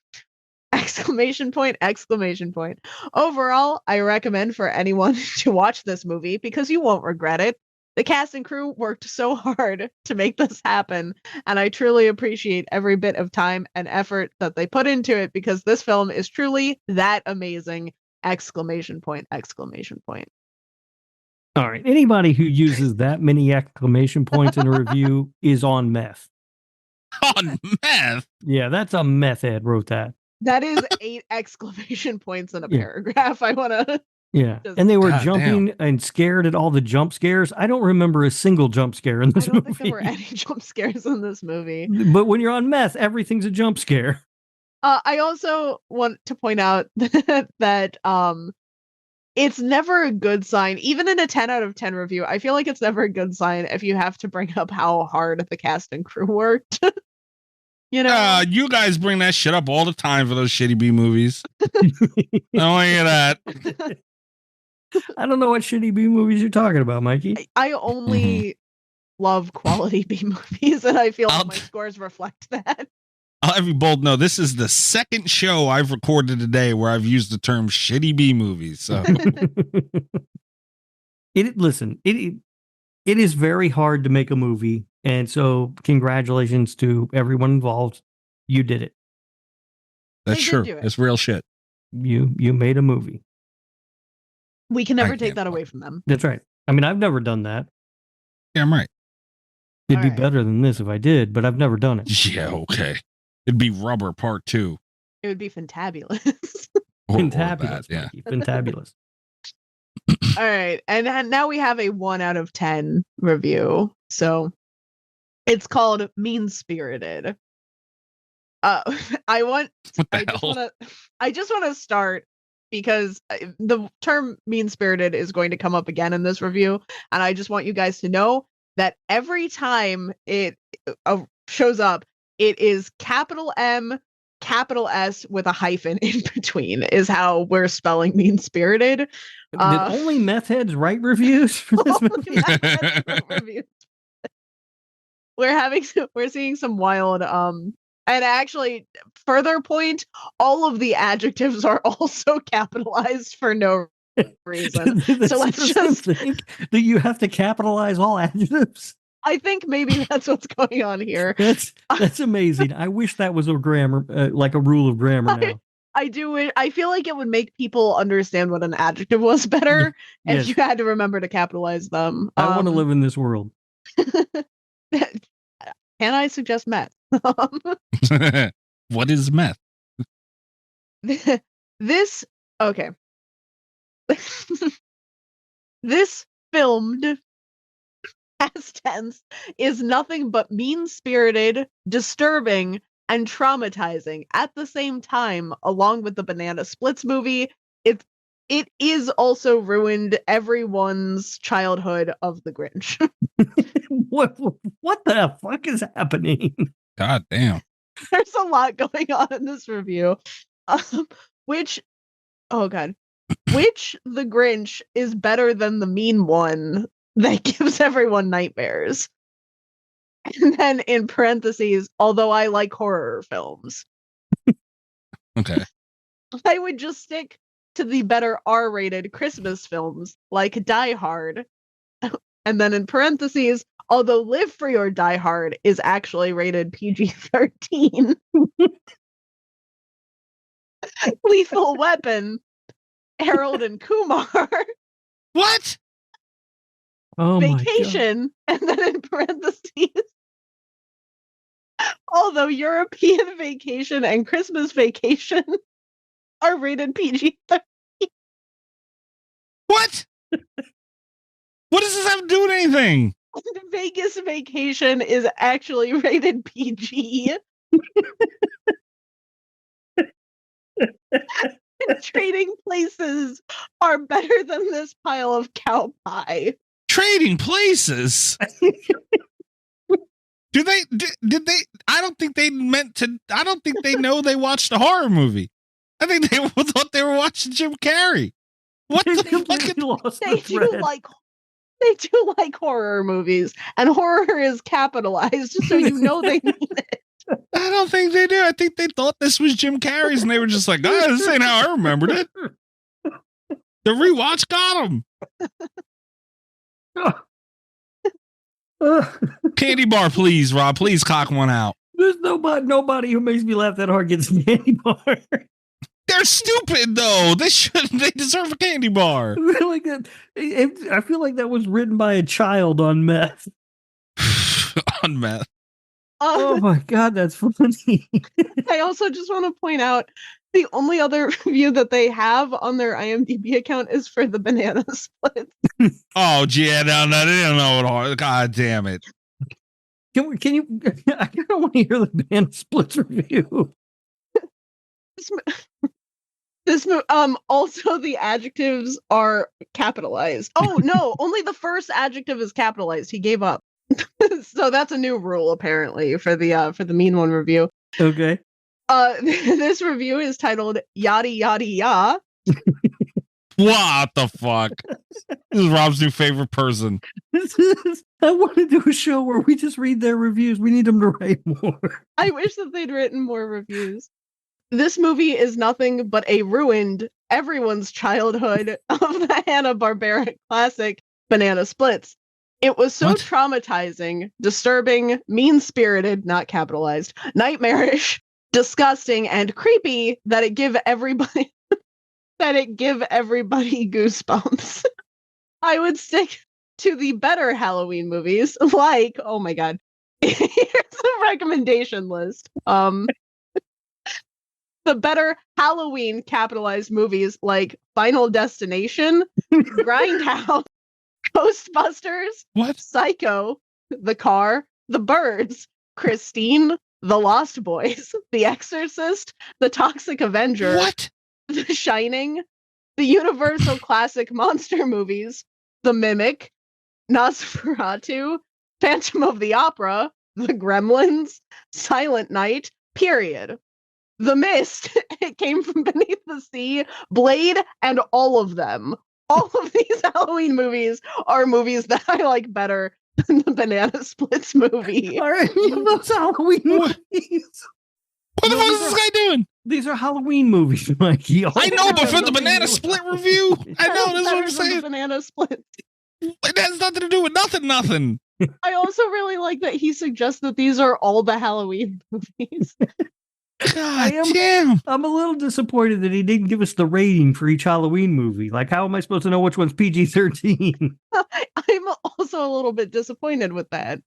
Overall, I recommend for anyone to watch this movie because you won't regret it. The cast and crew worked so hard to make this happen, and I truly appreciate every bit of time and effort that they put into it because this film is truly that amazing! ! All right. Anybody who uses that many exclamation points in a review is on meth. On meth? Yeah, that's a meth head wrote that. That is 8 exclamation points in a paragraph. I want to. Yeah. And they were jumping and scared at all the jump scares. I don't remember a single jump scare in this movie. I don't think there were any jump scares in this movie. But when you're on meth, everything's a jump scare. I also want to point out that it's never a good sign, even in a 10 out of 10 review. I feel like it's never a good sign if you have to bring up how hard the cast and crew worked. You guys bring that shit up all the time for those shitty B movies. I don't want to hear that. I don't know what shitty B movies you're talking about, Mikey. I only love quality B movies, and I feel like my scores reflect that. I'll have you both know this is the second show I've recorded today where I've used the term shitty B movies. So it is very hard to make a movie. And so congratulations to everyone involved. You did it. That's true. It's real shit. You made a movie. We can never take that away from them. That's right. I mean, I've never done that. Yeah, I'm right. It'd be better than this if I did, but I've never done it. Yeah, okay. It'd be Rubber Part 2. It would be fantabulous. Fantabulous. Yeah. Fantabulous. All right. And now we have a 1 out of 10 review. So it's called Mean Spirited. I just want to start because the term mean spirited is going to come up again in this review. And I just want you guys to know that every time it shows up, it is capital M, capital S with a hyphen in between is how we're spelling mean spirited. Did only meth heads write reviews for this movie? We're seeing some wild and actually further point, all of the adjectives are also capitalized for no reason. So let's just think that you have to capitalize all adjectives. I think maybe that's what's going on here. That's amazing. I wish that was a grammar, like a rule of grammar now. I do. I feel like it would make people understand what an adjective was better if you had to remember to capitalize them. I want to live in this world. Can I suggest meth? What is meth? This filmed past tense is nothing but mean-spirited, disturbing, and traumatizing at the same time. Along with the Banana Splits movie, it is also ruined everyone's childhood of the Grinch. What the fuck is happening? God damn. There's a lot going on in this review. Which the Grinch is better than the mean one that gives everyone nightmares? And then in parentheses, although I like horror films. Okay. I would just stick to the better R-rated Christmas films like Die Hard. And then in parentheses, although Live Free or Die Hard is actually rated PG-13. Lethal Weapon, Harold and Kumar. What? Oh, Vacation, and then in parentheses, although European Vacation and Christmas Vacation are rated PG-13. What? What does this have to do with anything? Vegas Vacation is actually rated PG. Trading Places are better than this pile of cow pie. Trading Places? Did they? I don't think they know they watched a horror movie. I think they thought they were watching Jim Carrey. What the fuck? They do like horror movies, and horror is capitalized, so you know they mean it. I don't think they do. I think they thought this was Jim Carrey's, and they were just like, "Oh, this ain't how I remembered it." The rewatch got them. Candy bar, please, Rob. Please cock one out. There's nobody who makes me laugh that hard gets a candy bar. They're stupid, though. They deserve a candy bar. I feel like that was written by a child on meth. On meth. Oh my god, that's funny. I also just want to point out the only other review that they have on their IMDb account is for the Banana Splits. Oh, yeah, no, they didn't know it hard. God damn it. Can you? I kind of want to hear the Banana Splits review. Also the adjectives are capitalized. Oh no, only the first adjective is capitalized. He gave up. So that's a new rule apparently for the mean one review. Okay. This review is titled Yada Yada Ya. What the fuck? This is Rob's new favorite person. I want to do a show where we just read their reviews. We need them to write more. I wish that they'd written more reviews. This movie is nothing but a ruined everyone's childhood of the Hanna-Barbera classic Banana Splits. It was so traumatizing, disturbing, mean-spirited, not capitalized, nightmarish, disgusting, and creepy that it gave everybody that it give everybody goosebumps. I would stick to the better Halloween movies, like, oh my god, here's a recommendation list. The better Halloween capitalized movies like Final Destination, Grindhouse, Ghostbusters, What? Psycho, The Car, The Birds, Christine, The Lost Boys, The Exorcist, The Toxic Avenger, What? The Shining, the Universal Classic Monster movies, The Mimic, Nosferatu, Phantom of the Opera, The Gremlins, Silent Night, period. The Mist, It Came from Beneath the Sea, Blade, and all of them. All of these Halloween movies are movies that I like better than the Banana Splits movie. All right, those Halloween movies. What the fuck is this guy doing? These are Halloween movies, Mikey. I know, but for the Banana Split review, I know, that's what I'm saying. Banana Split. It has nothing to do with nothing. I also really like that he suggests that these are all the Halloween movies. God damn. I'm a little disappointed that he didn't give us the rating for each Halloween movie. Like, how am I supposed to know which one's PG-13? I'm also a little bit disappointed with that.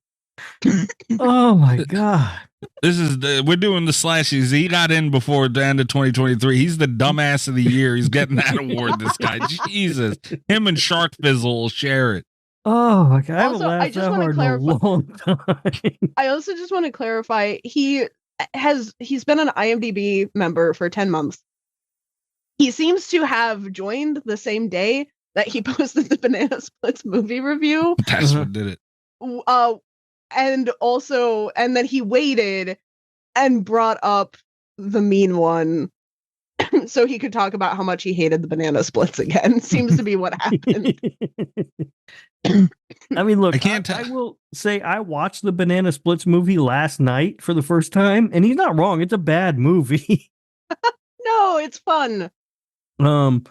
Oh my god. We're doing the slashies. He got in before the end of 2023. He's the dumbass of the year. He's getting that award, this guy. Jesus. Him and Shark Fizzle will share it. Oh my god. I haven't Also, I laughed just that wanna hard in a long time. I also just want to clarify, he's been an IMDb member for 10 months. He seems to have joined the same day that he posted the Banana Splits movie review. That's what did it. And then he waited and brought up the mean one so he could talk about how much he hated the Banana Splits again. Seems to be what happened. I mean, look, I will say I watched the Banana Splits movie last night for the first time, and he's not wrong. It's a bad movie. No, it's fun. But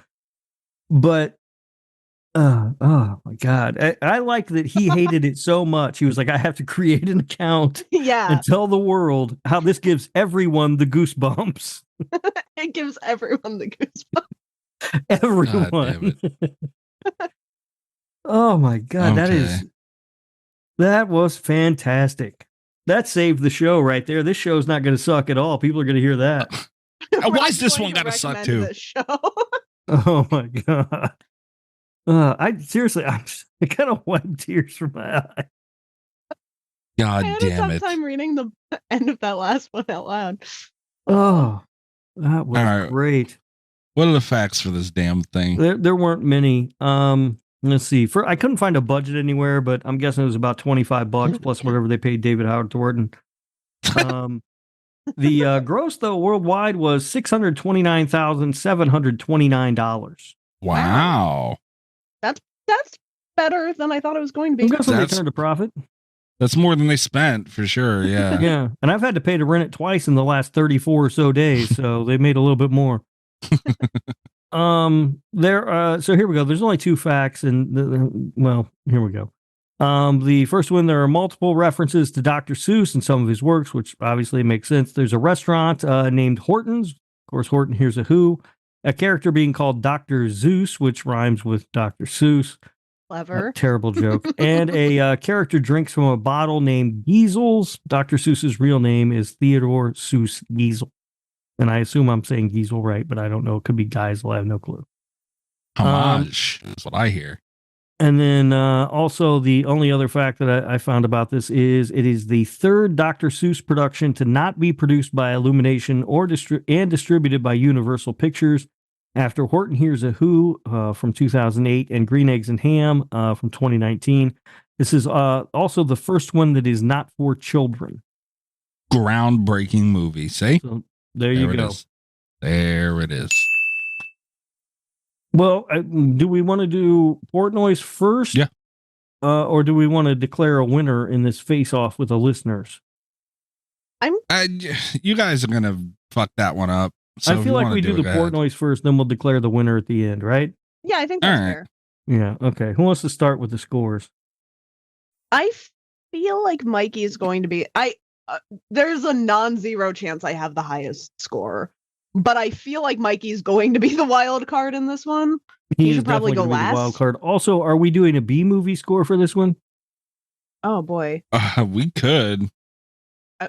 oh my god, I like that he hated it so much. He was like, I have to create an account, and tell the world how this gives everyone the goosebumps. It gives everyone the goosebumps. Everyone. Oh my god, that was fantastic. That saved the show right there. This show's not going to suck at all. People are going to hear that. Why is this one got to suck too? Oh my god. I kind of wiped tears from my eye. God I had damn a tough it. time reading the end of that last one out loud. Oh, that was great. What are the facts for this damn thing? There weren't many. Let's see. I couldn't find a budget anywhere, but I'm guessing it was about $25 plus whatever they paid David Howard Thornton. The gross though worldwide was $629,729. Wow. That's better than I thought it was going to I'm be. guessing they turned a profit. That's more than they spent for sure. Yeah. Yeah. And I've had to pay to rent it twice in the last 34 or so days, so they made a little bit more. So here we go. There's only two facts, and here we go. The first one, there are multiple references to Dr. Seuss in some of his works, which obviously makes sense. There's a restaurant named Horton's. Of course, Horton Hears a Who. A character being called Dr. Zeus, which rhymes with Dr. Seuss. Clever. Terrible joke. And a character drinks from a bottle named Giesels. Dr. Seuss's real name is Theodore Seuss Giesel. And I assume I'm saying Giesel right, but I don't know. It could be Geisel. I have no clue. Homage. That's what I hear. And then also the only other fact that I found about this is it is the third Dr. Seuss production to not be produced by Illumination or distributed by Universal Pictures after Horton Hears a Who from 2008 and Green Eggs and Ham from 2019. This is also the first one that is not for children. Groundbreaking movie. See? So there you go. There it is. Well, do we want to do Portnoy's first? Yeah. Or do we want to declare a winner in this face-off with the listeners? You guys are going to fuck that one up. So I feel like we do the Portnoy's first, then we'll declare the winner at the end, right? Yeah, I think that's fair. Yeah, okay. Who wants to start with the scores? I feel like Mikey is going to be... there's a non-zero chance I have the highest score. but I feel like Mikey's going to be the wild card in this one. He should probably go last. Wild card. Also, are we doing a B movie score for this one? Oh boy, we could.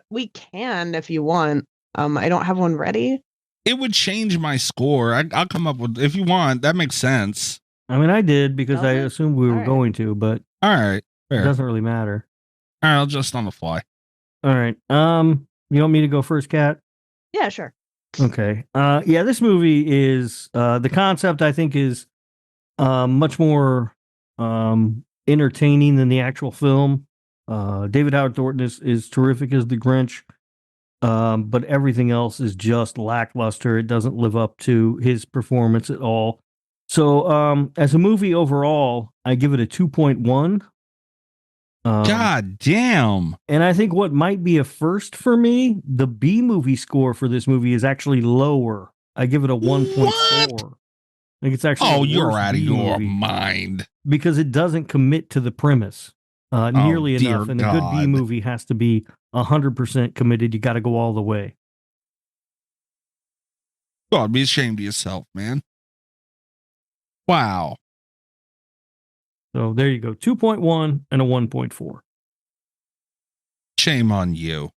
We can if you want. I don't have one ready. It would change my score. I'll come up with if you want. That makes sense. I mean, I did because I assumed we were going to, but all right, fair. It doesn't really matter. All right, I'll just on the fly. All right. You want me to go first, Kat? Yeah, sure. Okay. Yeah, this movie is the concept I think is much more entertaining than the actual film. David Howard Thornton is terrific as the Grinch, but everything else is just lackluster. It doesn't live up to his performance at all. So, as a movie overall, I give it a 2.1. God damn. And I think what might be a first for me, the B movie score for this movie is actually lower. I give it a 1.4. I think it's actually. Oh, you're out of your mind. Because it doesn't commit to the premise nearly enough. And a good B movie has to be 100% committed. You got to go all the way. God, be ashamed of yourself, man. Wow. So there you go. 2.1 and a 1.4. Shame on you.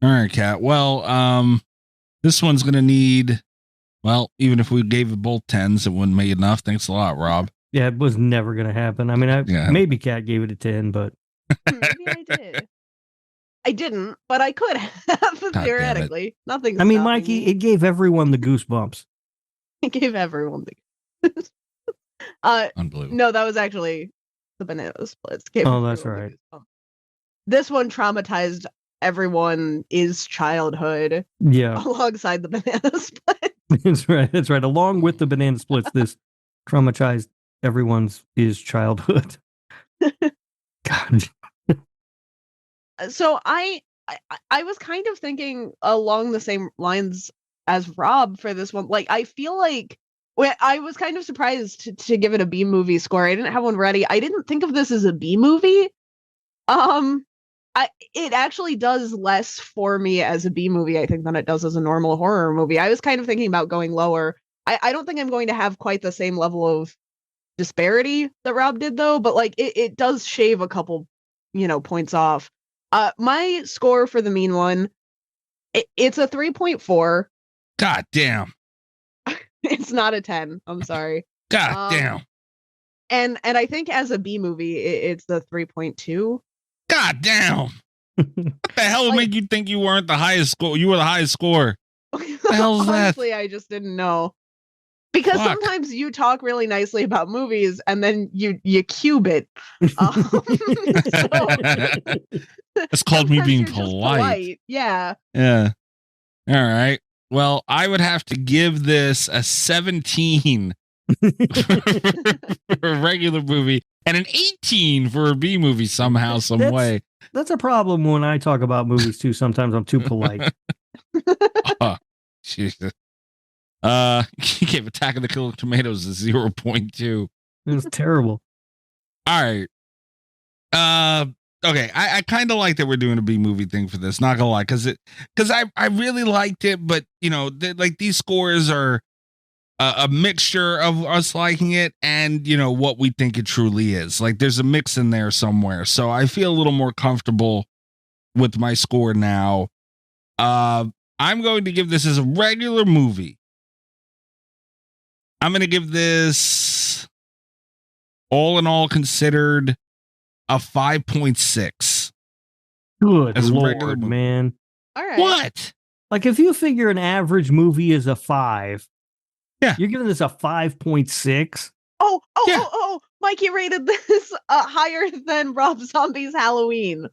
All right, Kat. Well, this one's going to need, well, even if we gave it both 10s, it wouldn't make enough. Thanks a lot, Rob. Yeah, it was never going to happen. I mean, maybe Kat gave it a 10, but. Maybe I did. I didn't, but I could have, theoretically. Nothing. I mean, Mikey, it gave everyone the goosebumps. It gave everyone the Unbelievable. No, that was actually the banana splits. That's right. This one traumatized everyone's childhood. Yeah. Alongside the banana split. That's right. That's right. Along with the banana splits, this traumatized everyone's childhood. God. So I was kind of thinking along the same lines as Rob for this one. Like, I feel like I was kind of surprised to give it a B movie score. I didn't have one ready. I didn't think of this as a B movie. It actually does less for me as a B movie, I think, than it does as a normal horror movie. I was kind of thinking about going lower. I don't think I'm going to have quite the same level of disparity that Rob did, though. But like, it does shave a couple, points off. My score for the mean one, it's a 3.4. God damn. It's not a 10. I'm sorry. God damn. And I think as a B movie, it's the 3.2. God damn. What the hell would make you think you weren't the highest score? You were the highest score. What the hell's that? Honestly, I just didn't know. Because sometimes you talk really nicely about movies and then you cube it. It's called me being polite. Yeah. Yeah. All right. Well, I would have to give this a 17 for a regular movie and an 18 for a B movie somehow, some way. That's a problem when I talk about movies too. Sometimes I'm too polite. Oh, Jesus. You gave Attack of the Killer Tomatoes a 0.2. It was terrible. All right. Okay, I kind of like that we're doing a B movie thing for this. Not gonna lie, because I really liked it, but like these scores are a mixture of us liking it and what we think it truly is. Like there's a mix in there somewhere, so I feel a little more comfortable with my score now. I'm going to give this as a regular movie. I'm going to give this, all in all considered, a 5.6. Good Lord, man. All right. What? Like if you figure an average movie is a 5, yeah, you're giving this a 5.6. Oh, Mikey rated this higher than Rob Zombie's Halloween.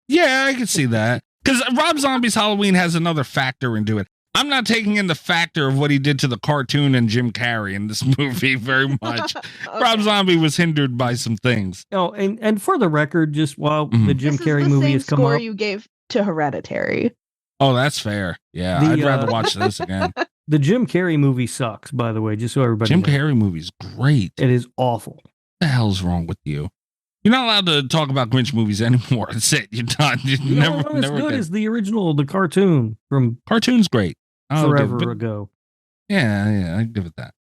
Yeah, I can see that. Because Rob Zombie's Halloween has another factor into it. I'm not taking in the factor of what he did to the cartoon and Jim Carrey in this movie very much. Okay. Rob Zombie was hindered by some things. Oh, and for the record, just while the Jim Carrey movie has come up, score you gave to Hereditary. Oh, that's fair. Yeah, I'd rather watch this again. The Jim Carrey movie sucks, by the way, just so everybody Jim knows. Carrey movie's great. It is awful. What the hell's wrong with you? You're not allowed to talk about Grinch movies anymore. That's it. You're done. You The never, only one that's never good again. is the original, the cartoon from Cartoon's great. forever ago. Yeah, I give it that.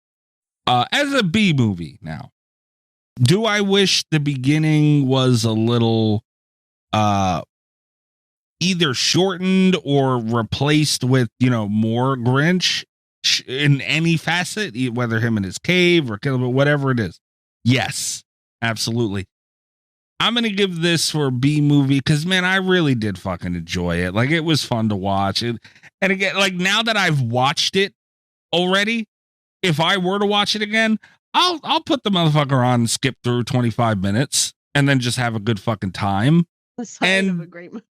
As a B movie now, do I wish the beginning was a little either shortened or replaced with, more Grinch in any facet, whether him in his cave or whatever it is? Yes, absolutely. I'm going to give this for a B movie because, man, I really did fucking enjoy it. Like, it was fun to watch. And again, like, now that I've watched it already, if I were to watch it again, I'll put the motherfucker on and skip through 25 minutes and then just have a good fucking time. The sign of a great movie.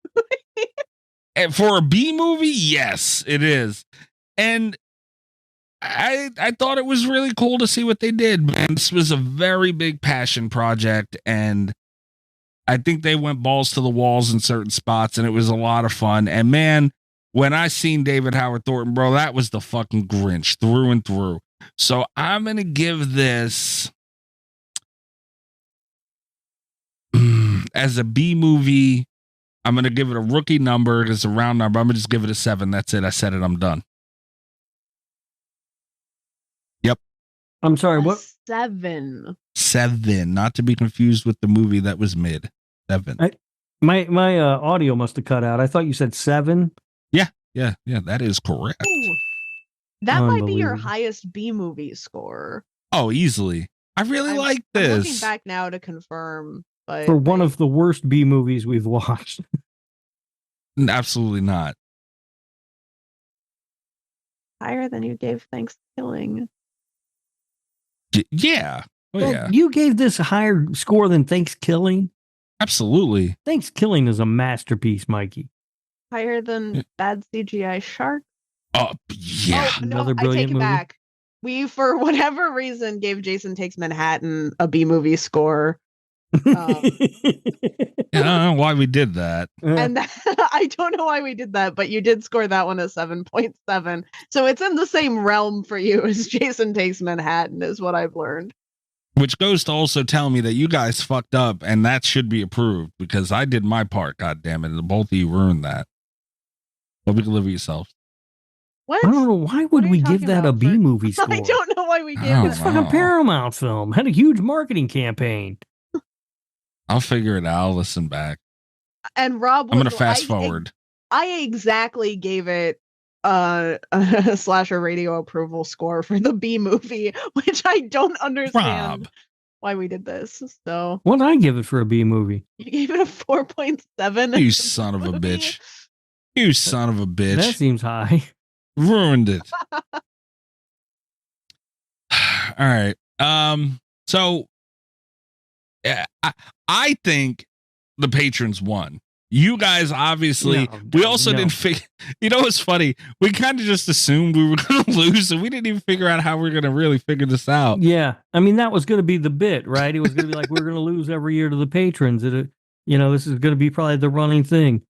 And for a B movie, yes, it is. And I thought it was really cool to see what they did, man. This was a very big passion project, and I think they went balls to the walls in certain spots, and it was a lot of fun. And man, when I seen David Howard Thornton, bro, that was the fucking Grinch through and through. So I'm going to give this as a B movie. I'm going to give it a rookie number. It's a round number. I'm going to just give it a 7. That's it. I said it. I'm done. Yep. I'm sorry, what? 7. 7. Not to be confused with the movie that was mid. 7. My audio must have cut out. I thought you said 7. Yeah, that is correct. Ooh, that might be your highest B movie score. Oh, easily. I really like this. I'm looking back now to confirm. But For one of the worst B movies we've watched. Absolutely not. Higher than you gave Thanksgiving. Yeah. Oh, Well, yeah. You gave this a higher score than Thanksgiving? Absolutely. Thanksgiving is a masterpiece, Mikey. Higher than Bad CGI Shark. Oh, yeah. Oh, no, Another I brilliant take it movie. back. We, for whatever reason, gave Jason Takes Manhattan a B movie score. Yeah, I don't know why we did that. And I don't know why we did that, but you did score that one a 7.7. So it's in the same realm for you as Jason Takes Manhattan, is what I've learned. Which goes to also tell me that you guys fucked up and that should be approved because I did my part, god damn it, and both of you ruined that. But we can live with yourselves. What? I don't know. Why would we give that a B movie score? I don't know why we gave don't it. It's fucking Paramount film. Had a huge marketing campaign. I'll figure it out. I'll listen back. And Rob, I'm going to fast forward. I exactly gave it a slasher radio approval score for the B movie, which I don't understand Rob. why we did this. So What'd I give it for a B movie? you gave it a 4.7. You son of a bitch. You son of a bitch. That seems high. Ruined it. All right. So yeah, I think the patrons won. You guys obviously, we also didn't figure, what's funny? We kind of just assumed we were going to lose and we didn't even figure out how we are going to really figure this out. Yeah. I mean, that was going to be the bit, right? It was going to be like, we're going to lose every year to the patrons. This is going to be probably the running thing.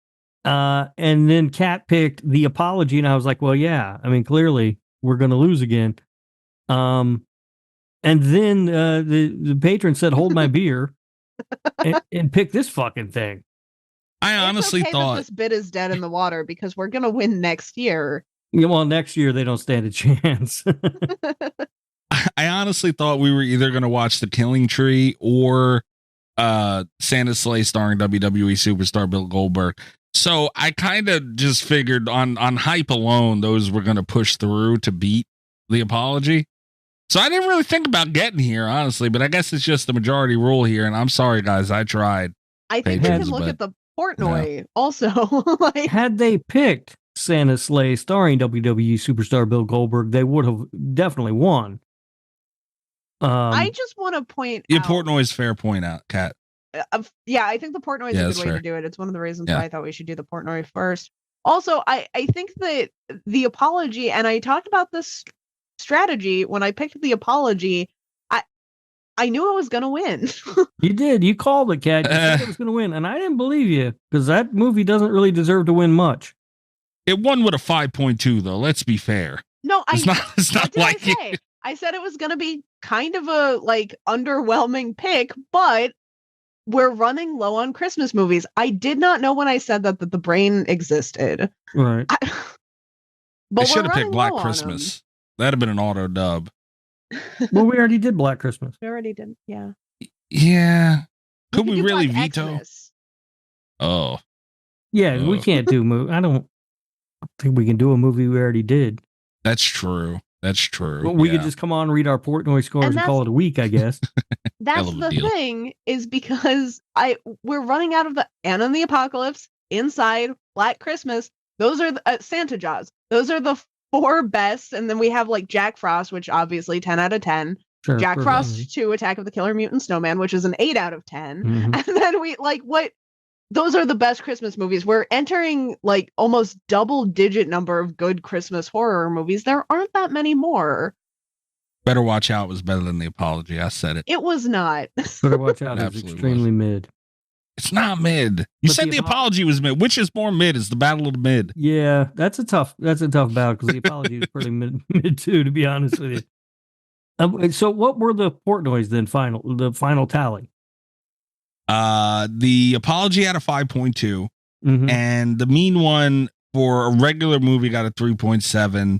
And then Kat picked The Apology, and I was like, well, yeah, I mean, clearly we're going to lose again. And then the patron said, hold my beer and pick this fucking thing. I honestly thought this bit is dead in the water because we're going to win next year. Yeah, well, next year they don't stand a chance. I honestly thought we were either going to watch The Killing Tree or Santa's Sleigh starring WWE superstar Bill Goldberg. So I kind of just figured on hype alone, those were going to push through to beat The Apology. So I didn't really think about getting here, honestly, but I guess it's just the majority rule here. And I'm sorry, guys, I tried. I think we can look at the Portnoy also. Had they picked Santa's Sleigh starring WWE superstar Bill Goldberg, they would have definitely won. I just want to point out. Portnoy's fair point out, Kat. Yeah, I think the Portnoy is a good way to do it. It's one of the reasons why I thought we should do the Portnoy first. Also, I think that The Apology, and I talked about this strategy when I picked The Apology, I knew I was going to win. You did. You called it, Kat. You said it was going to win, and I didn't believe you because that movie doesn't really deserve to win much. It won with a 5.2, though. Let's be fair. No, it's not like it. I said it was going to be kind of a underwhelming pick, but we're running low on Christmas movies. I did not know when I said that the brain existed. Right. They should have picked Black Christmas. That'd have been an auto dub. Well, we already did Black Christmas. We already did. Yeah. Yeah. Could we do really Black veto? Xmas. Oh. Yeah, we can't do movie. I don't think we can do a movie we already did. That's true. That's true. Well, we could just come on, read our Portnoy scores, and call it a week, I guess. That's the thing, is because we're running out of the Anna and the Apocalypse, Inside, Black Christmas. Those are the, Santa Jaws. Those are the 4 best, and then we have like Jack Frost, which obviously 10 out of 10. Sure, Jack Frost 2, Attack of the Killer Mutant Snowman, which is an 8 out of 10. Mm-hmm. And then we like what? Those are the best Christmas movies. We're entering like almost double-digit number of good Christmas horror movies. There aren't that many more. Better Watch Out was better than The Apology. I said it. It was not. Better Watch Out is extremely mid. It's not mid. You said The Apology was mid. Which is more mid? Is the Battle of the Mid? Yeah, that's a tough battle because The Apology is pretty mid too, to be honest with you. So what were the Portnoys then? The final tally. The Apology had a 5.2, and the Mean One for a regular movie got a 3.7.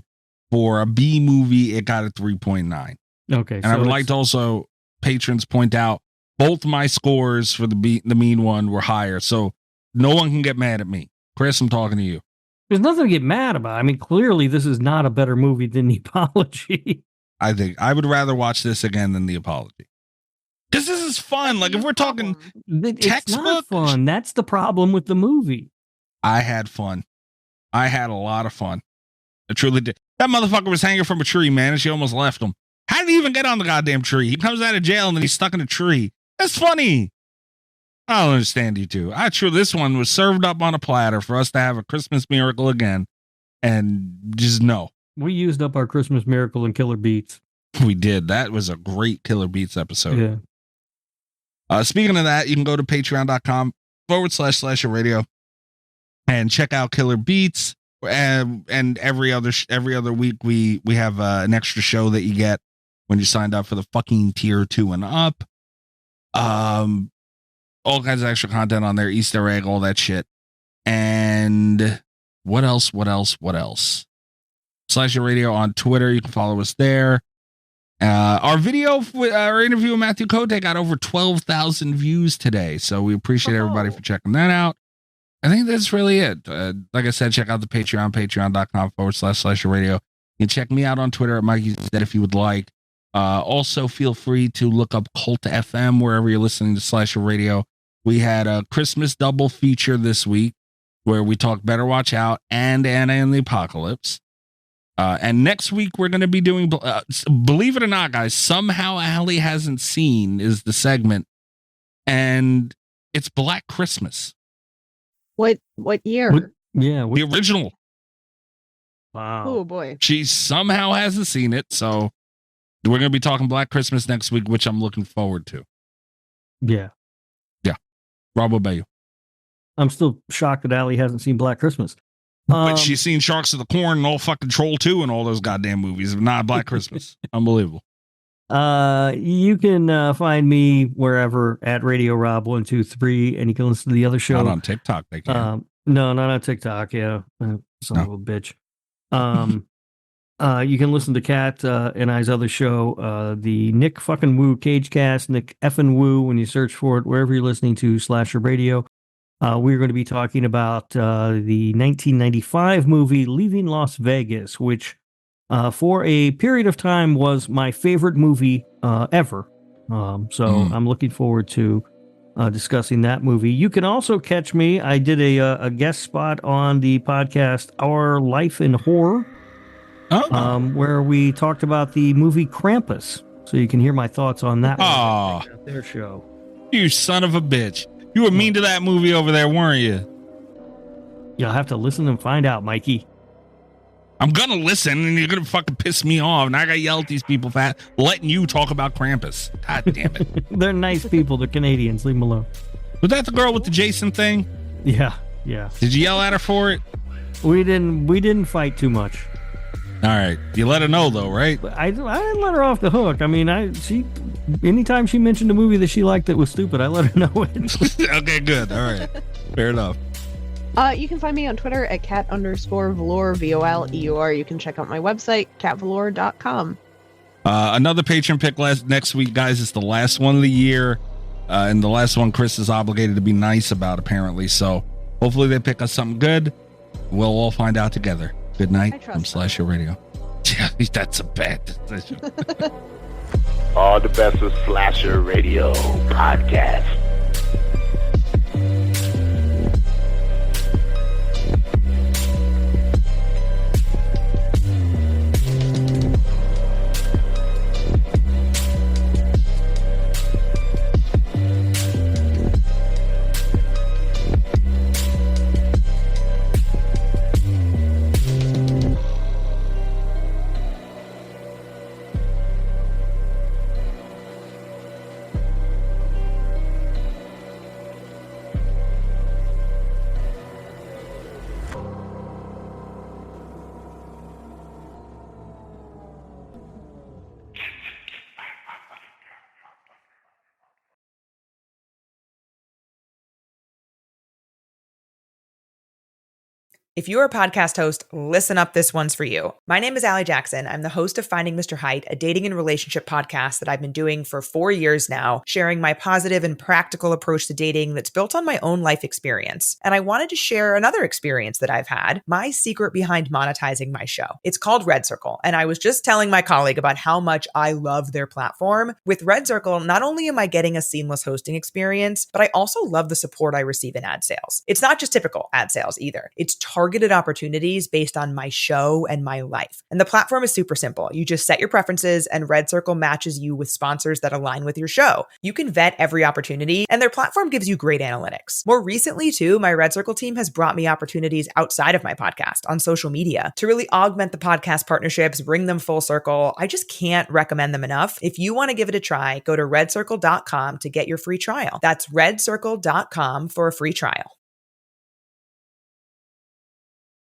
For a B movie, it got a 3.9. Okay, and I would like to also patrons point out both my scores for the Mean One were higher, so no one can get mad at me. Chris, I'm talking to you. There's nothing to get mad about. I mean, clearly this is not a better movie than The Apology. I think I would rather watch this again than The Apology. Because this is fun. Like, if we're talking textbook. It's not fun. That's the problem with the movie. I had fun. I had a lot of fun. I truly did. That motherfucker was hanging from a tree, man, and she almost left him. How did he even get on the goddamn tree? He comes out of jail and then he's stuck in a tree. That's funny. I don't understand you two. This one was served up on a platter for us to have a Christmas miracle again. And just no. We used up our Christmas miracle in Killer Beats. We did. That was a great Killer Beats episode. Yeah. Speaking of that, you can go to patreon.com/SlasherRadio and check out Killer Beats. And every other week we have an extra show that you get when you signed up for the fucking tier 2 and up. All kinds of extra content on there, Easter egg, all that shit. And what else? Slasher Radio on Twitter. You can follow us there. Our video, our interview with Matthew Kote got over 12,000 views today. So we appreciate everybody for checking that out. I think that's really it. Like I said, check out the Patreon, patreon.com/Slasher Radio. You can check me out on Twitter at Mikey Zed if you would like. Also, feel free to look up Cult FM wherever you're listening to Slasher Radio. We had a Christmas double feature this week where we talked Better Watch Out and Anna and the Apocalypse. And next week we're going to be doing, believe it or not, guys, Somehow Allie Hasn't Seen is the segment, and it's Black Christmas. What year? The original. Wow. Oh boy. She somehow hasn't seen it, so we're going to be talking Black Christmas next week, which I'm looking forward to. Yeah. Rob, what about you? I'm still shocked that Allie hasn't seen Black Christmas. But she's seen Sharks of the Corn and all fucking Troll 2 and all those goddamn movies, but not Black Christmas. Unbelievable. You can find me wherever at Radio Rob 123, and you can listen to the other show. Not on TikTok, they can. No, not on TikTok. Yeah, son of a bitch. You can listen to Kat and I's other show, the Nick fucking Woo Cagecast, Nick effing Woo, when you search for it wherever you're listening to Slasher Radio. We're going to be talking about the 1995 movie Leaving Las Vegas, which for a period of time was my favorite movie ever. I'm looking forward to discussing that movie. You can also catch me. I did a guest spot on the podcast Our Life in Horror, where we talked about the movie Krampus. So you can hear my thoughts on that. Oh, their show. You son of a bitch. You were mean to that movie over there, weren't you? You'll have to listen and find out, Mikey. I'm going to listen, and you're going to fucking piss me off, and I got to yell at these people for letting you talk about Krampus. God damn it. They're nice people. They're Canadians. Leave them alone. Was that the girl with the Jason thing? Yeah. Did you yell at her for it? We didn't fight too much. All right. You let her know, though, right? I didn't let her off the hook. I mean, anytime she mentioned a movie that she liked that was stupid, I let her know it. Okay, good. All right. Fair enough. You can find me on Twitter at cat_velour, VOLEUR. You can check out my website, catvelour.com. Another patron pick next week, guys. It's the last one of the year. And the last one Chris is obligated to be nice about, apparently. So hopefully they pick us something good. We'll all find out together. Good night from Slasher Radio. Yeah, that's a bad decision. All the best with Slasher Radio podcast. If you're a podcast host, listen up, this one's for you. My name is Allie Jackson. I'm the host of Finding Mr. Height, a dating and relationship podcast that I've been doing for 4 years now, sharing my positive and practical approach to dating that's built on my own life experience. And I wanted to share another experience that I've had, my secret behind monetizing my show. It's called Red Circle, and I was just telling my colleague about how much I love their platform. With Red Circle, not only am I getting a seamless hosting experience, but I also love the support I receive in ad sales. It's not just typical ad sales either. It's targeted opportunities based on my show and my life. And the platform is super simple. You just set your preferences and Red Circle matches you with sponsors that align with your show. You can vet every opportunity and their platform gives you great analytics. More recently too, my Red Circle team has brought me opportunities outside of my podcast on social media to really augment the podcast partnerships, bring them full circle. I just can't recommend them enough. If you want to give it a try, go to redcircle.com to get your free trial. That's redcircle.com for a free trial.